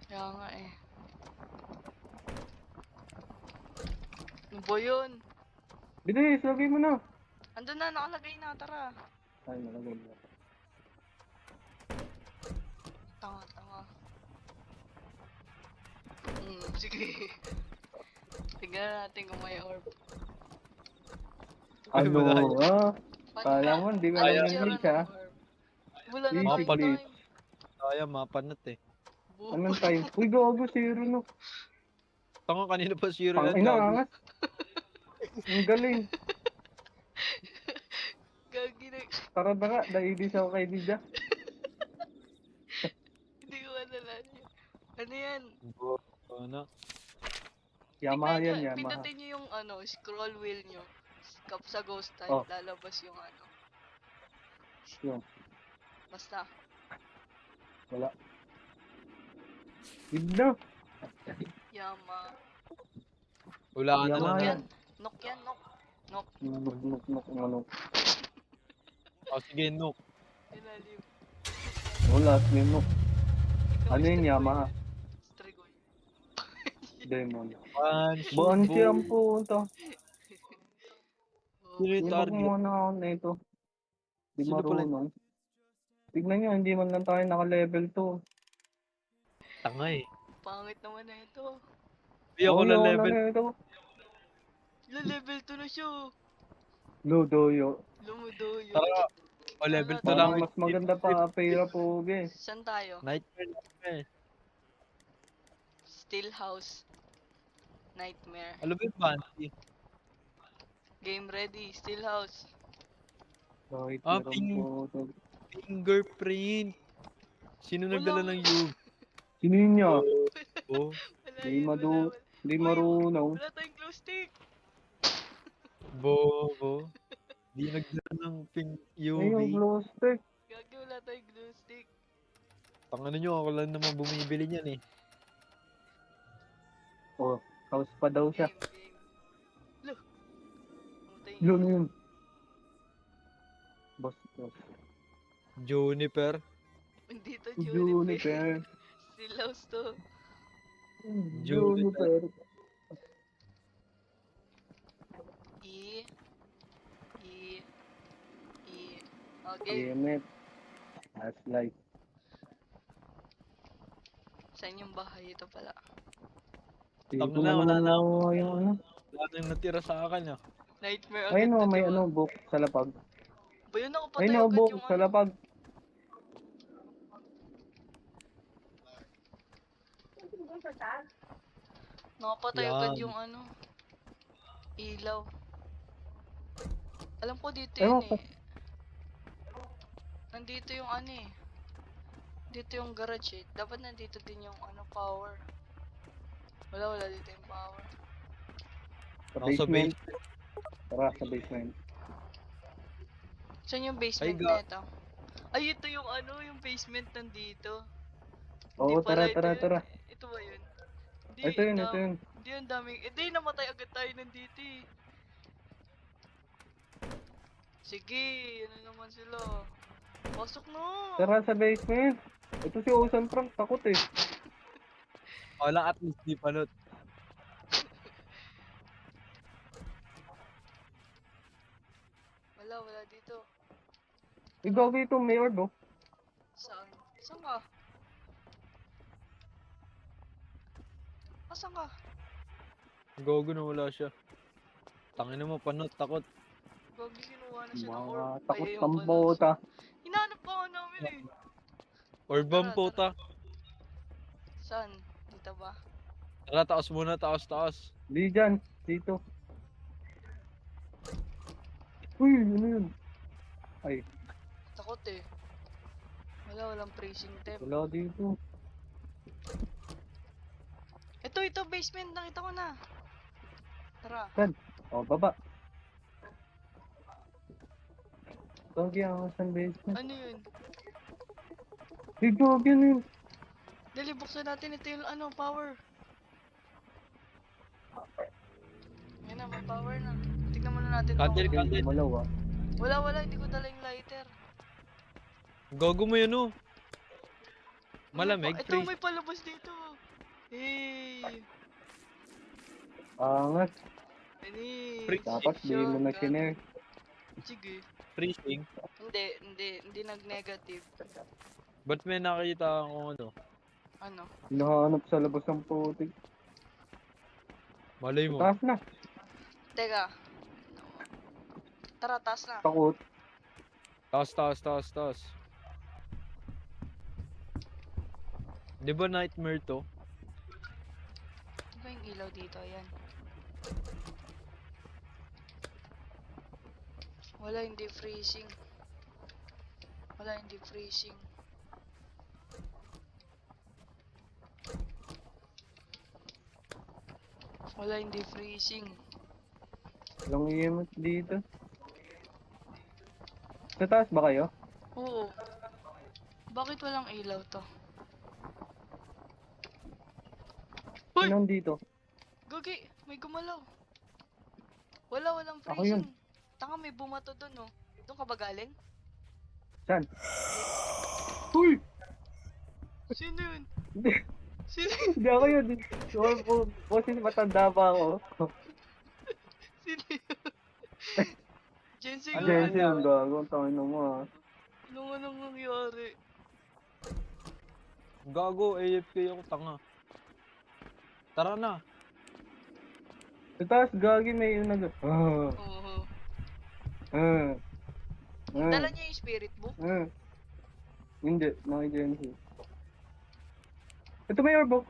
Kaya nga eh. Ano ba yun? Bilis, lagay mo na. Andun na, nakalagay na. Tara. Ay, nalagay mo. Tanga. Sige. Tignan natin kung may orb. Ay, Ano? wala. Ah, Paano kala ba? mo, hindi ka Paano Kaya lang yung tsura glitch ah. ng orb? Wala na Easy tayong glitch. time. Kaya, mapanat eh. Anong time? Uy, gago, zero no. Tanga, kanina pa zero Pang yan, ina, gago. angas. Ang galing. Gagi na. Tara ba nga, naibis ako kay Dija. Hindi ko alala. Ano yan? Ano? Yamaha Tignan yan, nyo, Yamaha. pindutin nyo yung ano, scroll wheel nyo. Sa ghost type, Oh. lalabas yung ano. Yun, Basta. wala. Yun na. Yama. Wala ka na Yamaha lang. yan. Nok yan, nok. Nok. Nuk. Oh, sige, Nook. Ilalim. Wala, may nuk. Ikaw, Ano yun, Strigoy. Yamaha? Strigoy. Demon. Banshee, Baan bo. siya ang punta? Oh, Sino yung Hindi ba target? kumuha na ako na ito? Di Sino pala yung marunong. Tignan nyo, hindi man lang tayo naka-level 2. tanga eh? pangit naman na ito. Hindi ako na level. na ito. Level 2 na siya. Ludoyo. Lumudoyo. Tara, o level 2 lang. Parang mas maganda pa pera po, ge. Saan tayo? Nightmare. Still House. Nightmare. Alam mo yung Banshee? Game ready. Still House. Kahit Ah, meron po. Fingerprint. Sino nagdala Wala. ng yug? Sino yun niya? Oh, Wala Di yun, wala. Di Uy, marunong. wala tayong glow stick. bobo. Di nagdala ng pink Ay, yung UV. glow stick. Gagi, wala tayong glow stick. Tangano nyo, ako lang naman bumibili niyan eh. Oh, house pa daw siya. Game. Lo. Pumatay Yun, niya. yun. Boss. Juniper. Nandito, Juniper. Still House to. Juniper. E. Okay. Damn it. That's life. Saan yung bahay ito pala? Dito Tangina, na wala naman na ako. mo yung ano. Wala nang natira sa akin ah. Nightmare agad Ayun to, o, may diba? ano, book sa lapag. Ba yun, nakapatay Ayun o, agad book yung sa ano. lapag. Nakapatay Yan. agad yung ano. Ilaw. Alam ko dito Ewan yun ko. eh. Nandito yung ano eh. Dito yung garage eh. Dapat nandito din yung ano, power. Wala dito yung power. Sa Ako sa basement. basement. Tara, sa basement. Saan yung Ay, basement ga- nito? Ay, ito yung ano, yung basement nandito. Oo, Hindi pala, tara. ito ba yun? Hindi, Ito yun. Hindi, ang daming, hindi, namatay agad tayo nandito eh. Sige, ano naman sila. Pasok na! Tara sa basement. Ito si Ocean Prank, takot eh. Wala, at least di panot. Wala dito. Ikaw ito, may orb oh. Saan? Saan ka? Asan ka? Gogo na wala siya. Tangina mo, panot, takot. Gogi, kinuha na siya ng Mga orb. takot Ay, ayun ng pala. bota. Hinanap pa nga namin eh. Orbang Tara, puta. Saan? Dito ba? Tara, taas muna, taas, taas. Di dyan. Dito. Uy, ano yun? Ay, Takot eh. Walang freezing temp. wala dito. Ito, basement. Nakita ko na. Tara. Saan? O, baba. Gogi ang saan basement. Ano yun? Hey, Gogi, ano yun? Dali, buksan natin. Ito yung ano, power. Yan na, may power na. Tignan muna natin to. Candle, Hindi, candle. gumalaw ah. Wala. Hindi ko dala yung lighter. Gogo mo yun, oh. Malamig, Ito, freeze. may palabas dito. Hey! Angas. Ani, Freeze. Dapat di mo na shotgun. kinare. Sige. Freezing. Hindi nag-negative. Ba't may nakita akong ano? Ano? Hinahanap sa labas ng putik. Malay mo. Taas na. Teka. Tara, taas na. Takot. Taas, taas, taas, taas. Di ba nightmare to? Ano ba yung ilaw dito? Ayan. Wala, hindi freezing. Wala, hindi freezing. Walang EMF dito. Sa taas ba kayo? Oo. Bakit walang ilaw to? Hoy! Sinong dito? Gagi, may gumalaw. Walang Ako yun. freezing. Tanga, may bumato dun, oh. Doon ka ba galing? Saan? Uy! Sino yun? Hindi, Sino, hindi ako yun. Kasi matanda pa ako. sino yun? Jensen, Ano ano, Jensen, ang gago. Ang tangin mo ah. anong nangyari? Gago, AFK ako, tanga. Tara na. Sa taas, gagi may yung nag... Oo. ah, Dala niya yung spirit book? Hindi, mga Jensen. Ito may orbo.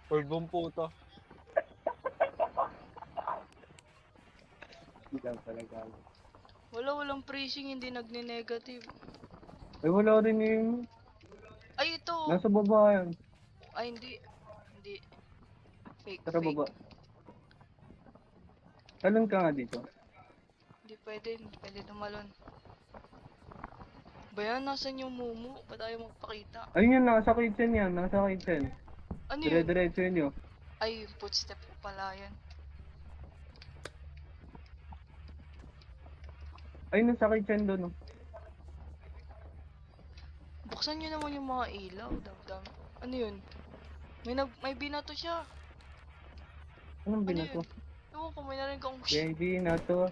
Orbang puta. Hindi lang talaga. Walang freezing, hindi nagne-negative. Ay, wala rin yung... Ay, ito! Nasa baba yan. Ay, hindi. Hindi. Fake, Tara fake. baba. Talon ka nga dito. Hindi pwede tumalon. Bayan, nasan yung mumu? Ba't tayo magpakita? Ayun yan, nasa kitchen yan. Nasa kitchen. Ano yun? Dire-diretso yun yun. Ay, footstep ko pala yun. Ayun, nasa kitchen doon. Oh. Buksan nyo naman yung mga ilaw. Damdam. Ano yun? May binato siya. Anong Ano binato? yun? Ewan ko, may narinig akong Baby, nato.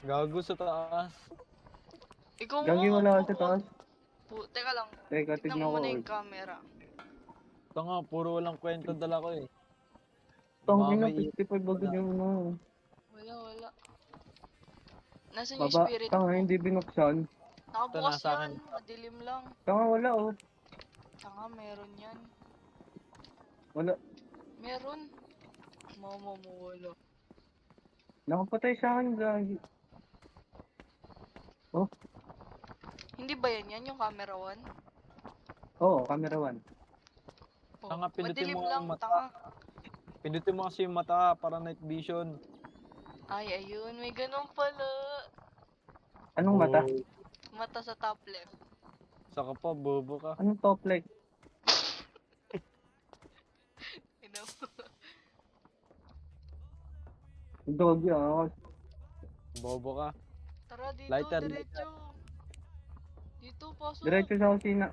Gago sa taas. Ikaw Gagi nga, wala ano ka sa ka? taas. Teka lang. Teka, Tignan tignan mo ko. muna yung camera. Tanga, puro walang kwento dala ko eh. Tangin na, Mamay- 55 bagod yung ano. Wala. Nasaan yung Baba, spirit tanga, mo? hindi binuksan. Nakabukas Ito, nasa akin. yan. Madilim lang. Tanga, wala oh. Tanga, meron yan. Wala. Meron. Mama mo, wala. Nakapatay sa akin, gagi. Oh, Hindi ba yan yung camera 1? oo, camera 1. Oh, Tanga, pindutin madilim mo lang, ang mata. tanga. Pindutin mo kasi yung mata para night vision. Ay, ayun, may ganun pala. Anong mata? Oh, Mata sa top left. saka pa, bobo ka. Anong top light? Ina mo. Doggy ah. Bobo ka. Tara dito, Lighter, diretso. Dito, pasok. Diretso sa kusina.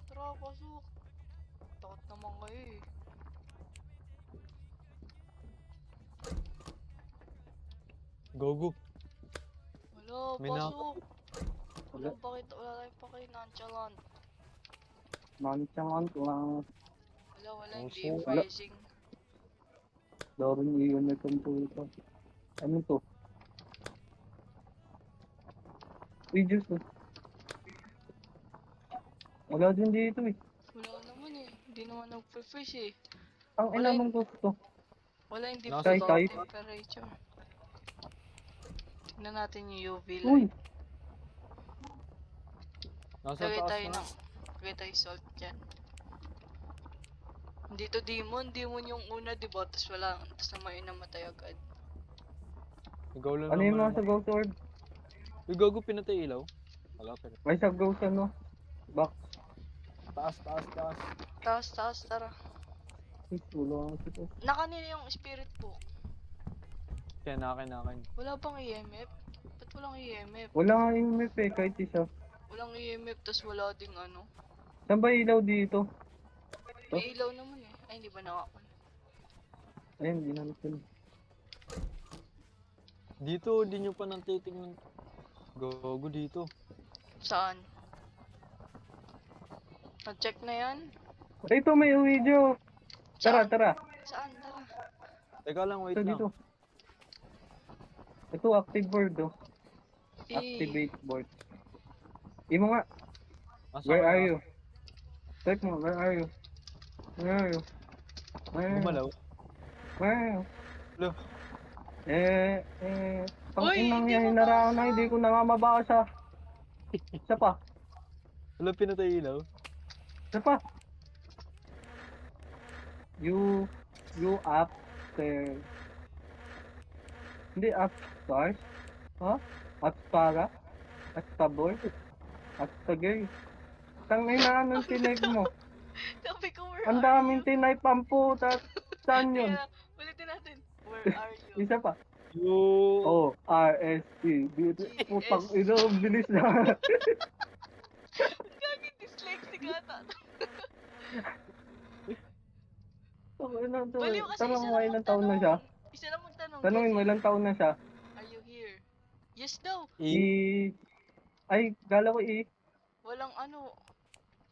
Tara, pasok. Takot naman kayo eh. Gogo. Wala, May na- pasok. Wala. Wala tayong paki nonchalant. Manchangan ko lang. Wala, Oh, hindi shit. freezing. Daming iyon na itong puta. Ano to? Videos to. Wala din dito eh. Wala naman eh. Hindi naman nag-freeze eh. Ang Wala ina yun. mong gusto. Wala yung Nasa default type. temperature. Tingnan natin yung UV Uy! light. Nasa Lagay taas tayo na. ng... Lagay tayo salt dyan. Dito demon. Demon yung una, diba? Tapos wala. Tapos naman yung namatay agad. Ikaw lang Ano yung naman. mga sa Ghost Orb? Yung gago pinatay ilaw. Wala pa. May sa Ghost ano? Box. Taas, taas, taas. Taas, taas, tara. Ay, tulong ako ito. Nakanina yung spirit book. Kaya nakin. Wala bang EMF? Ba't walang EMF? Wala nga yung map eh, kahit isa. Walang EMF, tas wala ding ano. Saan ba ilaw dito? May ilaw naman eh. Ay, hindi ba nakakon? Ayun, di natin. Dito, di nyo pa nang titingnan. Gago dito. Saan? Na-check na yan? Ay, ito may video. Tara, Saan? tara. Saan? Tara. Teka lang, wait Ito lang. dito. Ito, active board oh. Eh, Activate board. Imo nga, Asa where ka are na? you? Type mo, where are you? Where are you? Where are you? Gumalaw. Where are you? Lo. Pang Uy, inang hindi yan, mo hinaraan basa. na, hindi ko na nga mabasa. Isa pa, Wala pinatay ilaw. isa pa. You upstairs. Hindi, upstairs. Ha? Upstara? Upstaboy? Upstagay. Tangina, anong tinig mo? Sabi ko, where Ang are daming you? tinay pamputa. Saan yun? Kaya, ulitin natin. Where are you? Isa pa. Yo. Oh, RST. Putang GS. ina, ang bilis na. Gagi, dyslexic ata. Ano to? Baliw kasi Tanong isa mo, lang ilang taon na magtanong. siya? Isa lang magtanong. Tanongin mo, Jesse, ilang taon na siya? are you here? Yes daw. Ay, gala ko Walang ano.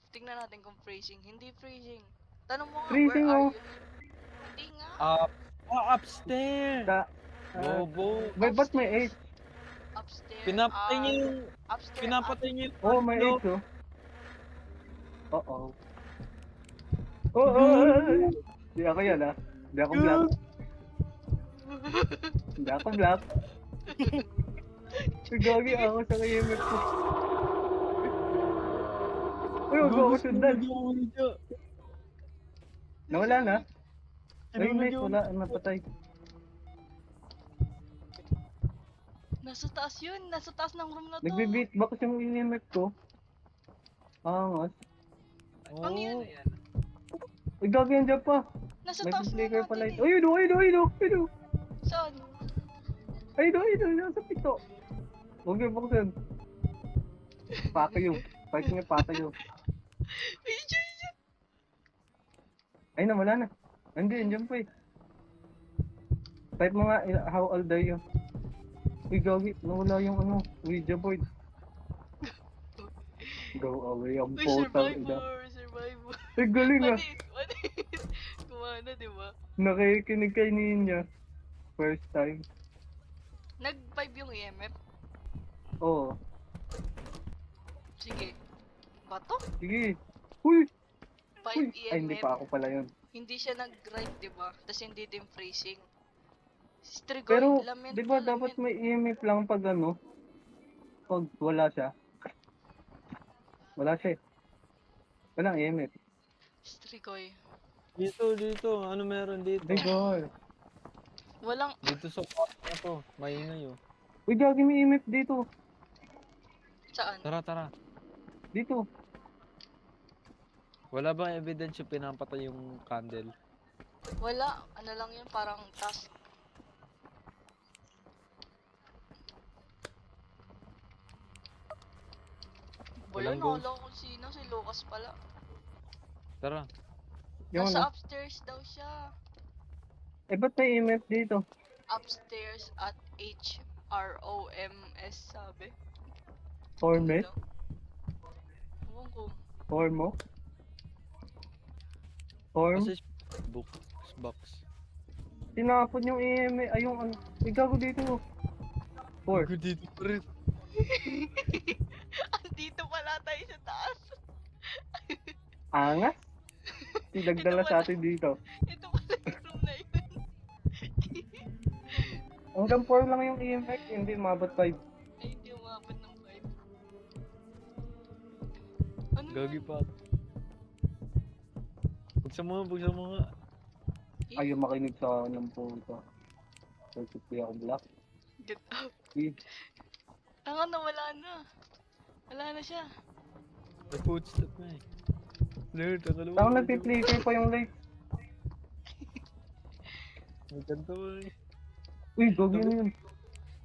Tingnan natin kung phrasing. Hindi phrasing. Tanong mo nga, Freezing, where are oh. you? Hindi nga. Up. Upstairs. Da, Bobo. ba't may H? Upstairs. Pinapatay niya yung... Upstairs. Pinapatay niya yung... Oh, may ano. H, oh. Oo. Oh. Hindi ako yan, ah. Hindi ako black. Hindi ako black. Gagi ako sa KMF ko. Uy, huwag ako sundan. Nawala na? Ay, nice. Wala. Napatay. Nasa taas yun. Nasa taas ng room na to. Nagbe-beatbox yung KMF ko. Angas. Ang yun. Uy, gagi yan dyan pa. Nasa May taas na flicker pala natin ito. eh. Ayun. Saan? Ayun. Nasa pito. Huwag yung buksan. Patayo. Fight niya patayo. Ay, dyan. Ay, nawala na. Hindi, andyan pa eh. Type mo nga, how old are you? Uy, gagi. Nawala yung ano, Ouija board. Go away, ang Uy, potang ina. survivor. Ay, galing ah. Panis. Kumana, di ba? Nakikinig kay Ninya. First time. Nag-5 yung EMF. Oo. Sige. Bato? Sige. Uy! 5 Uy! EMF. Ay, hindi pa ako pala yun. Hindi siya nag-grind, di ba? Tapos hindi din freezing. Strigoy, Pero, lament di ba na dapat lament. may EMF lang pag ano? Pag wala siya. Wala siya eh. Walang EMF. Strigoy. Dito. Ano meron dito? Digor. Walang, Dito sa kwarto na to. Maingay oh. Uy, gagi may EMF dito. saan? Tara. Dito. Wala bang evidence yung pinapatay yung candle? Wala. Ano lang yun, parang task. Boy, Walang yun, ghost. nakala ko sino. Si Lucas pala. Tara. Yung Nasa ano. upstairs daw siya. Eh, ba't may EMF dito? Upstairs at HROMS sabi. Forme? Ano lang? Ewan ko. Formo? Form? Kasi box. Tinapon yung EMA, ay yung ano. Ay, gago dito. 4. Gago dito pa rin. Andito pala tayo sa taas. Angas. Ito Nagdala sa pala, atin dito. ito pala yung room na yun. Hanggang 4 lang yung EMX, hindi umabot 5. Ay, hindi umabot ng 5. Ano Gagi yan? pa. Buksan mo nga. Ayaw makinig sa ng puta. Pagkipli ako black. Get out. Eh, Tanga na, wala na. Wala na siya. May footstep na eh. Lord, ang kalawa. Tama nagpi-flicker pa yung light. May ganito eh. Uy, gagi na yun.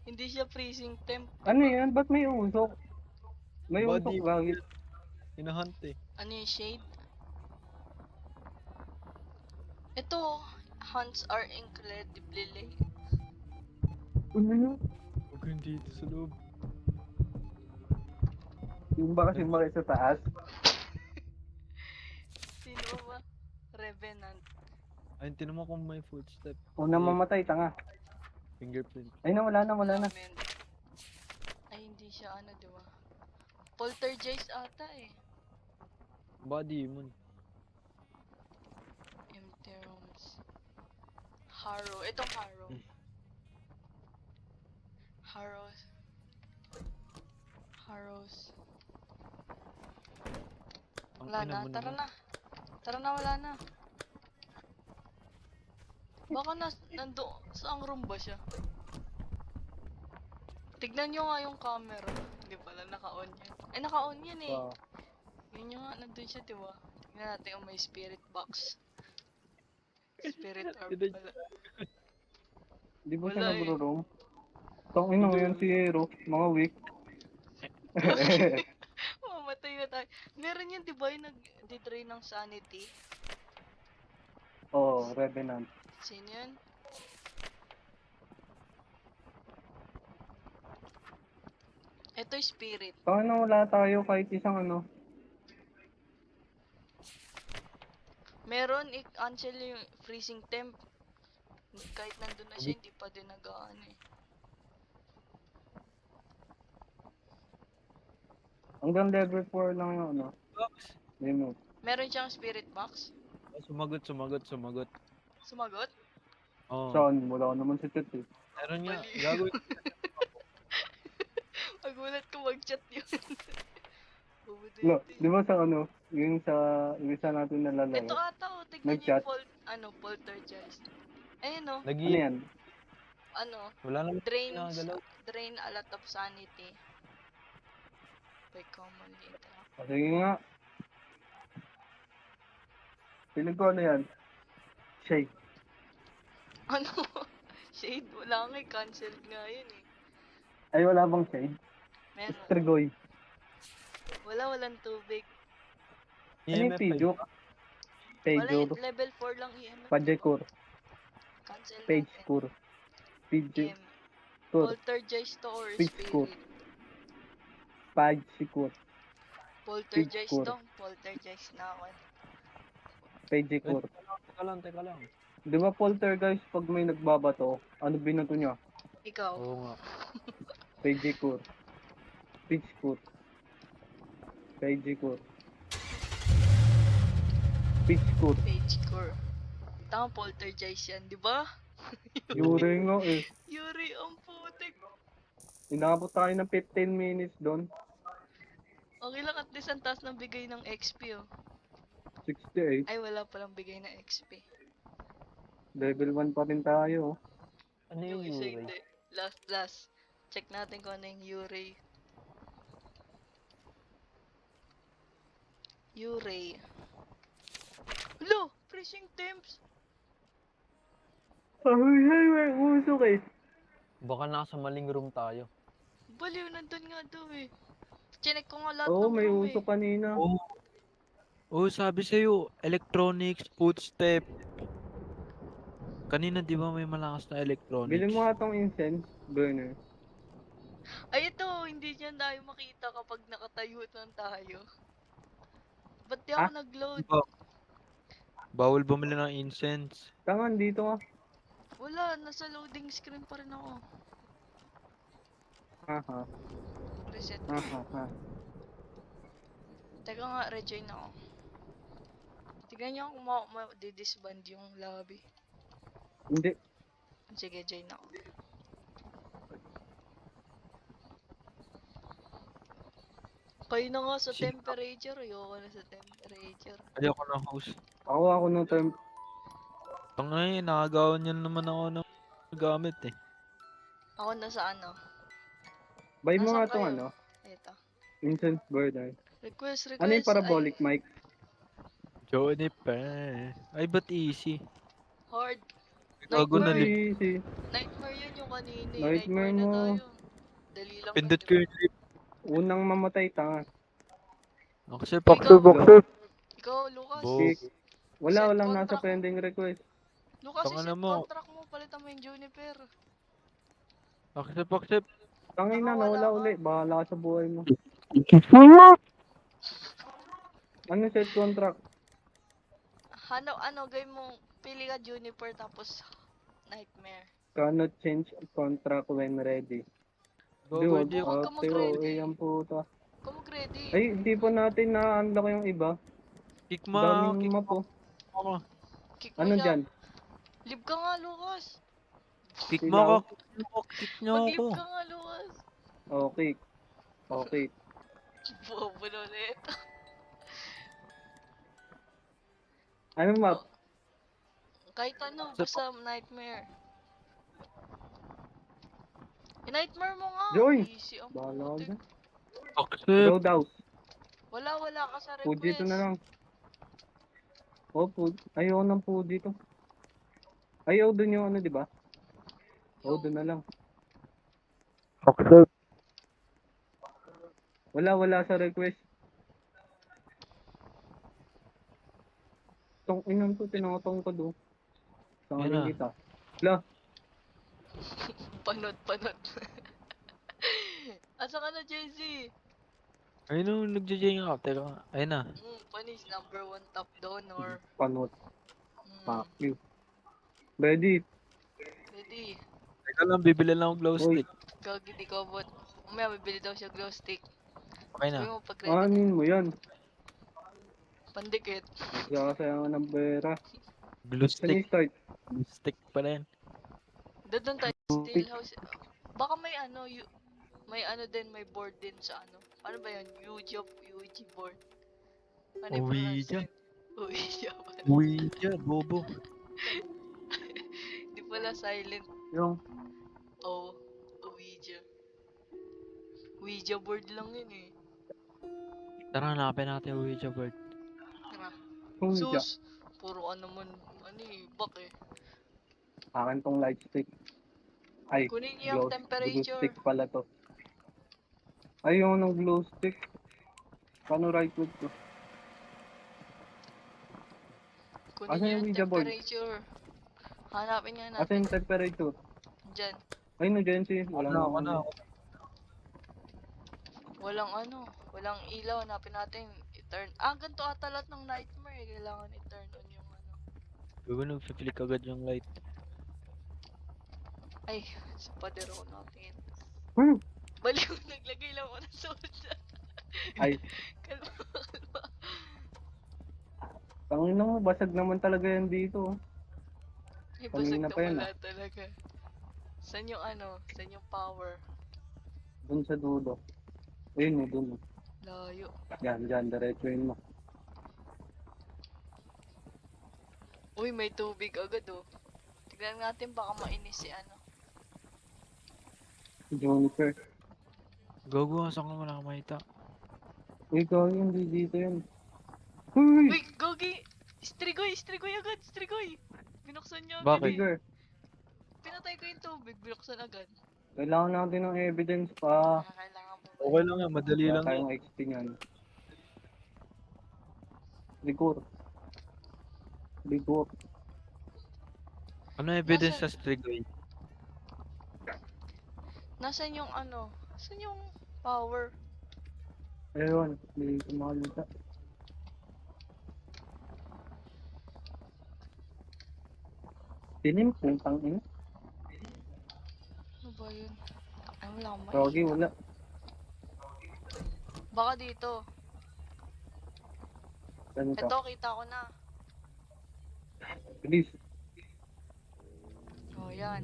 Hindi siya freezing temp. Ano yan? Ba't may usok? May usok, Body. gagi. Hinahunt eh. Ano yung shade? Ito, hunts are incredibly late. Ano yun? Huwag kang dito sa loob. Yung ba kasi makit sa taas? Sino ba? Revenant. Ayun, tinan mo kung may footstep. Unang mamatay, tanga. Fingerprint. Ay na, wala na. Comment. Ay, hindi siya ano, di ba? Poltergeist ata eh. Body mo. Empty rooms. Harrow. Itong Harrow. Harrows. Harrows. Ang Wala ina na. mo Tara naman. na. Tara na, wala na. Baka nando saang room ba siya? Tignan nyo nga yung camera. Hindi pala naka-on yan. Ay, naka-on yan eh. Wow. Yun yung nga, nandun siya, diba? Tignan natin kung may spirit box. Spirit orb pala. Di ba Wala siya eh. nagro-roam? Tang ina ngayon si Hero, mga weak. Mamatay na tayo. Meron yun, diba, yung nag-drain ng sanity? Oh, Revenant. Sino yun? Ito yung spirit. Tang ina wala tayo kahit isang ano. Meron, i-cancel yung freezing temp. Kahit nandun na siya, hindi pa din nag-ano eh. Hanggang level 4 lang yung ano. Box. Remove. Meron siyang spirit box. Sumagot. Sumagot? Oo. Saan? Wala naman si Tet eh. Meron nga. Bali. Gagawin. Magulat ko mag-chat yun. No, Bubudete. di ba sa ano, yung yung isa natin Ito nalalaro. ata, oh, tignan niyo Nag-chat. yung poltergeist. Ayun oh, Ano Lagi. yan? ano, Wala naman drains, ginagalaw. drain a lot of sanity. By commonly interact. Sige nga. Piling ko ano yan? Shake. Ano? Shade, wala nga eh, cancelled nga yun eh. Ay, wala bang shade? Meron. Strigoy. Walang tubig. Ano yung EMF Pijuk? Wala Pejur. yun, level 4 lang EMF. Pajekur. Cancel natin. Pagekur. Pijekur. Poltergeist to or Pitchcore. spirit? Pajekur. Poltergeist Pitchcore. to. Poltergeist na ako. Pajekur. Teka lang. Di ba poltergeist pag may nagbabato, ano binato niya? Ikaw. Oo nga. Pajekur. Pitchkur. Pajekur. Pitchkur. Page core. Tama, poltergeist yan, di ba? Yuri nga eh. Yuri, ang putik. Inabot tayo ng 15 minutes doon. Okay lang, at least ang taas ng bigay ng XP oh. 68. Ay, wala palang bigay ng XP. Level 1 pa rin tayo. Ano Yung yung isa Yuri? hindi. Last. Check natin kung ano yung Yuri. Yuri. Hello! Freezing temps! Ay, may usok eh. Baka nasa maling room tayo. Baliw, nandun nga daw eh. Chinek ko nga lahat Oo, ng may room usok eh. kanina. Oh, sabi sa'yo, electronics, footstep. Kanina di ba may malakas na electronics? Bilhin mo nga tong incense burner. Ay, ito! Hindi dyan tayo makita kapag nakatayo lang tayo. Ba't di ako nag-load? Bawal bumili ng incense. Tangan dito ah. Wala, nasa loading screen pa rin ako. Aha, Reset. aha. Teka nga, rejoin ako. Tignan nyo kung di-disband yung lobby. Hindi. Sige, join ako. Kayo na nga sa Sino? temperature. Ayoko na sa temperature. Ayoko na host. Ako nung term. Tangay, nakagawan niya naman ako ng gamit eh. Ako na sa ano. Buy mo Nasaan nga tong kayo? ano, Ito. incense burner. Request, Ano yung request. parabolic mic? Johnny pa. Ay, ba't easy? Hard. Gago na Nightmare. lip. Easy. Nightmare yun yung kanina. Eh. Nightmare Nightmare na mo. tayo. Dali lang yun, Pindot di ko ba? yung lip. Unang mamatay, tanga. Accept, Ikaw. accept, accept. Ikaw, Lucas. Bo. Kick. Wala, Set walang nasa contract mo. pending request. Lucas, Tanga na iset mo. contract mo. Palitan mo yung Juniper. Accept, accept. Tangin na, Nakawala nawala ka. uli. Bahala ka sa buhay mo. Ano set contract? Ano, gawin mo. Pili ka Juniper tapos Nightmare. Cannot change contract when ready. Gago, Dude, hindi ako. Huwag ka OA mag-ready. ang puta. Huwag ka mag-ready. Ay, hindi pa natin na-unlock yung iba. Kick Daming kick map oh. mo. Kick mo Ano siya. dyan? Live ka nga, Lucas. Kick mo Silaw? ako. Kick niyo ako. Mag-live ka nga, Lucas. Okay. Okay. Bobo na ulit. Ano map? Oh, kahit ano, Sa basta Nightmare. I-Nightmare mo nga. Join! Easy ang Bahala putik. ka. accept. Roadhouse. Wala ka sa Fuji to request. na lang. Oh, Fuji. Ayaw ng Fuji to. Ayaw dun yung ano, di ba? Oh, Yo, dun na lang. Accept. Wala sa request. Tong inan to, tinatong ko do. Yan Sangin na. kita. La, panot. Asa ka na, Jesse? Ayun nung nagja-jing ako. Teka nga. Ayun na. Panis, number 1 top donor. panot. Mm, Fuck you. Ready? ready. Teka lang, bibili lang akong glow Oy, stick. Gagi, di ko bot. Umaya, bibili daw siya glow stick. Okay Sabi na. mo, pag ready na. anin mo yan? Pandikit. Sasayangan ng pera. Glue Saan stick. yung start? Glue stick pa rin. Doon tayo, steel house. Baka may ano, may ano din, may board din sa ano. Ano ba yun? UG board. Ano yung Uwi pronounce dyan. yun? Ouija ba? Uwi dyan, bobo. Di pala silent. Yung, Oh, Ouija. Ouija board lang yun eh. Tara, hanapin natin yung Ouija board. Tara. yung siya. Sus! Puro ano man, ano eh, bak eh. Akin tong light stick. Ay, Kunin niyo yung glue temperature. stick pala to. Ay, yung ng glue stick. Paano right click to? Kunin Asan niyo yung yung Ouija board? temperature. Hanapin nga Asan natin. yung temperature? Diyan. Ay, no, Jensi. Wala na ako. Ano. Walang ilaw. Hanapin natin. I-turn. Ganito ata lahat ng nightmare eh. Kailangan i-turn on yung ano. Gago, nag-flick agad yung light. Ay, sa pader ako natin. Hmm. Baliw, naglagay lang ako ng soda. Ay, Kalma. tangin mo, basag naman talaga yan dito. Ay, basag Kanina na pa yan, wala talaga. Saan yung ano? Saan yung power? Dun sa dulo. Ayun, dun. Layo. Yan, diretso yun mo. Uy, may tubig agad oh. Tignan natin baka mainis si ano. Juniper. Gago, saan ka wala makita? Ikaw yun, di dito yan. Uy! Uy, Gogi! Strigoy agad! Strigoy! Binuksan niya agad Bakit? eh. Trigger. Pinatay ko yung tubig, binuksan agad. Kailangan natin ng evidence pa. Kailangan mo ba? Okay lang yan, madali Wala lang yan. tayong XP niyan. Ligur. Ano evidence sa Strigoi? Nasaan yung ano? Nasaan yung power? Ayun, hindi ko makalita. Tinim, putang ina. yun? Ay, wala akong Gogi, makita. wala. Baka dito. Ganito. Eto, kita ko na. Bilis. Oh, yan.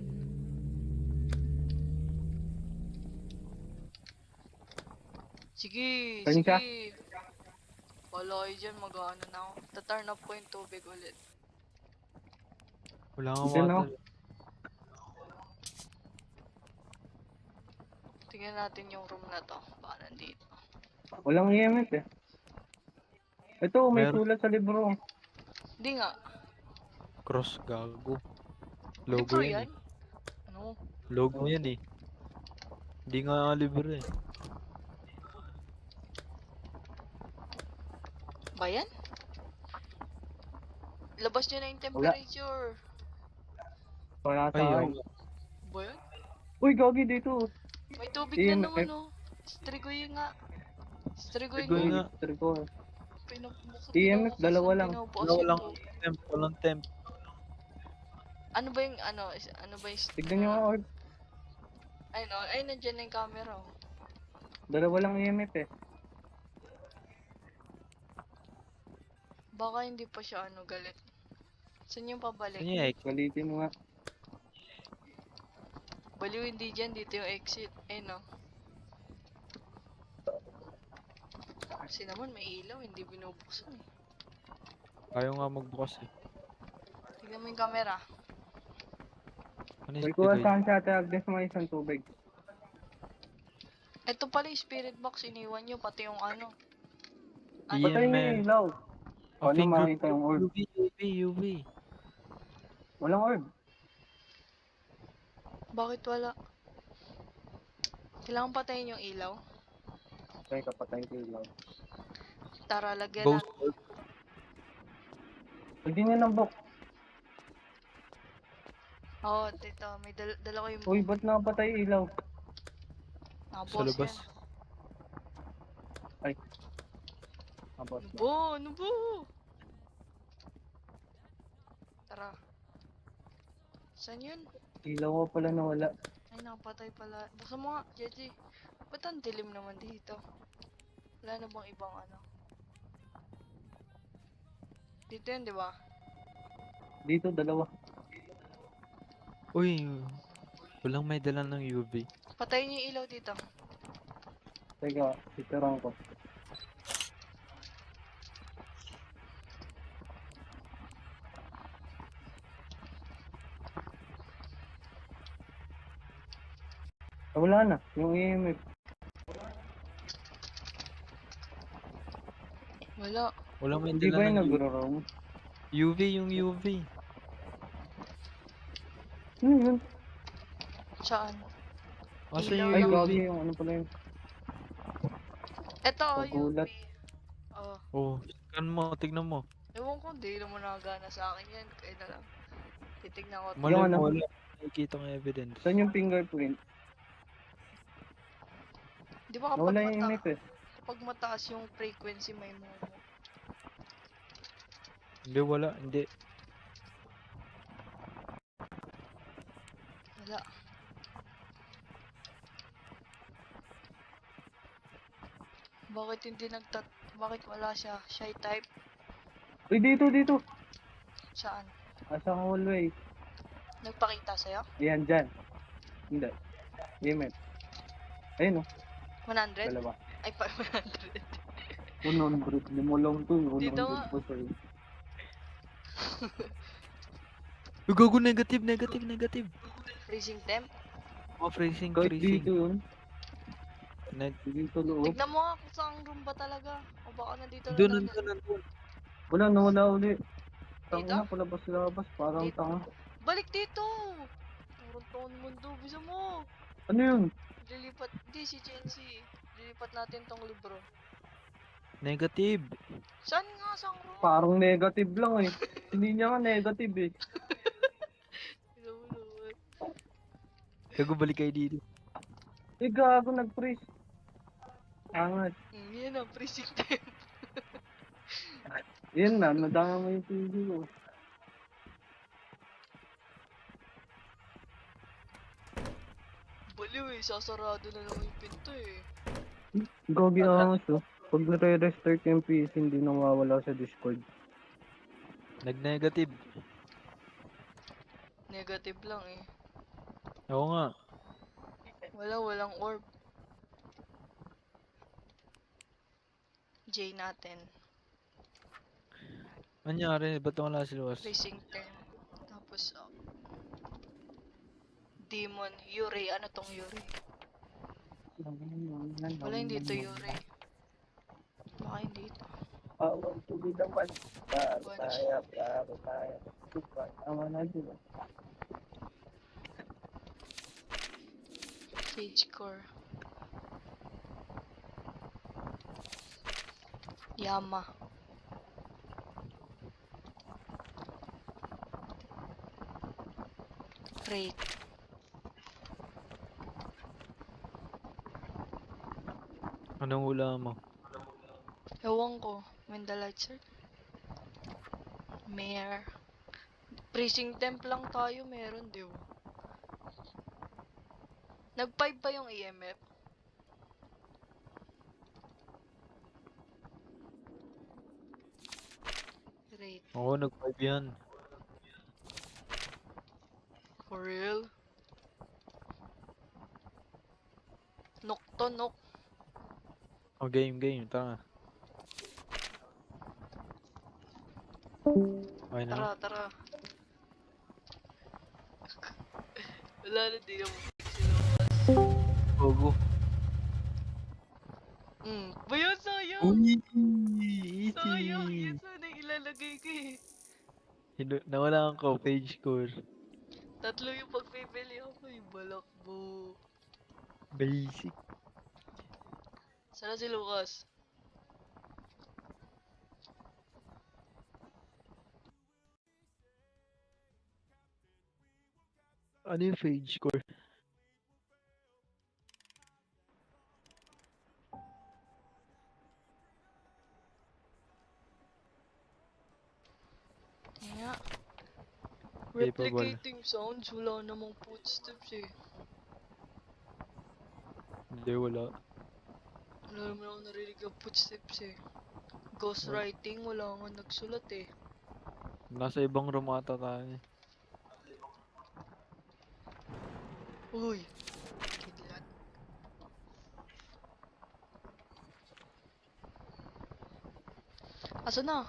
Sige, Saan siya? sige. Wala kayo dyan, mag-ano na ako. Taturn up ko yung tubig ulit. Wala nga Diyan ako. water. Tingnan natin yung room na to. Baka nandito. Walang EMF eh. Ito, may Meron. sulat sa libro. Hindi nga. Cross, gago. Logo Libro yan yan? eh. Ano? Logo yan eh. Hindi nga libre eh. Ba yan? Labas nyo na yung temperature. Wala sa Ay, akin. oo. Ba yan? Uy, Gogi dito. May tubig na EMF. naman oh. Strigoy nga. Strigoy Strigoy nga. nga. Triko. Pinabuksan EMF, dalawa lang. Walang temp, walang temp. Ano ba yung ano? Ano ba yung... Tignan nyo nga, Orb. Ay no, ay nandiyan na yung camera oh. Dalawa lang EMF eh. Baka hindi pa siya ano galit. Saan yung pabalik? Saan yung Balitin mo nga. Baliw hindi dyan, dito yung exit. Eh no. Kasi naman may ilaw, hindi binubuksan eh. Ayaw nga magbukas eh. Tignan mo yung camera. Ano May yung kuha Strigoy? saan sa Ate Agnes mga isang tubig. Ito pala yung spirit box, iniwan nyo, pati yung ano. Ano? Patay niyo yung ilaw. Oh, Paano makita yung orb? UV. Walang orb. Bakit wala? Kailangan patayin yung ilaw. Kaya kapatay ko yung ilaw. Tara, lagyan Ghost natin. orb. Hindi niya ng book. Oo, tito, may dala ko yung Uy, ba't nakapatay yung ilaw? Nakabos Sa labas. yan. Ay. Tapos na. Ano ba? Tara. Saan yun? Ilaw ko pala nawala. Ay, nakapatay pala. Buksan mo nga, Jeji. Ba't ang dilim naman dito? Wala na bang ibang ano? Dito yun, di ba? Dito, dalawa. Uy, walang may dala ng UV. Patayin niyo yung ilaw dito. Teka, itirang ko. Wala na, yung EMF. Wala. Walang may Hindi ba dala yung ng UV. nagro-roam? UV yung UV. Ano yun? Saan? Asa Ilaw yung Ay, lang. UV? gagi yung ano pala yun. Eto, Pagulat. UV. Oh. Oh, scan mo, tignan mo. Ewan ko, hindi naman nagana sa akin yan. Kaya na lang. Titignan ko. Malay Yung ano? mo, wala nakikita ng evidence. Saan yung fingerprint? Di ba kapag, Nawala yung EMF eh. kapag mataas yung frequency may momo? Hindi, wala. Hindi. Wala. Bakit hindi bakit wala siya? Shy type? Uy, dito. Saan? Asa hallway. Nagpakita sa'yo? Ayan, dyan. Hindi. EMF. Ayun oh, 100? dalawa. Ay, 500. 100. Limo lang to. Dito nga. 100 pa sa'yo. Uy, gago, negative. Freezing temp? Oh, freezing. Kahit dito yun. Dito loob. Tignan mo nga kung saan room ba talaga. O baka nandito lang Doon. Wala, nawala uli. Tanga Dito? na, palabas-labas. Parang Dito? tanga. Balik dito! Parang taon mundo. Bisa mo! Ano yun? Lilipat. Hindi, si Jency. Lilipat natin tong libro. Negative. Saan nga? Saan room? Parang negative lang eh. Hindi niya nga negative eh. Tignan mo naman. Gago, balik kayo dito. Eh, gago, nag-freeze. Angat. Yan ang freezing temp. Yan na, nadama mo yung TV ko. Baliw eh, sasarado na lang yung pinto eh. Gogi At- angas oh. Pag nare-restart yung PC, hindi nawawala sa Discord. Nag-negative. Negative lang eh. Oo nga. Walang orb. J natin. Anyari, ba't wala si Luwas? Racing term. Tapos, Demon. Yuri. Ano tong Yuri? Wala, hindi to Yuri. Baka hindi to. Awang tubig naman. Bunch. Kaya. Tama na din. Sage core. Yama. Rate. Anong hula mo? Ewan ko. When the lights are. Mare. Precinct temp lang tayo meron, di ba? Nag-5 pa yung EMF. Rate. Oo, nag-5 yan. For real? Nocto, nok. O, game. Tara. Okay na? Tara, tara. Wala na, di na mo sila. Gogo. Bayan, sayang! Uy! Sayang! Yan Easy! sana ilalagay ko eh. Nawala ko, page score. Tatlo yung pagpipili ako eh. Balakbo. Basic. Sana si Lucas. Ano yung page score? Kaya. Capable. Replicating sounds, wala namang footsteps eh. Hindi, wala. Wala naman ako narinig ng footsteps eh. Ghostwriting, wala nga nagsulat eh. Nasa ibang room ata tayo. Uy! Kidlat. Asa na?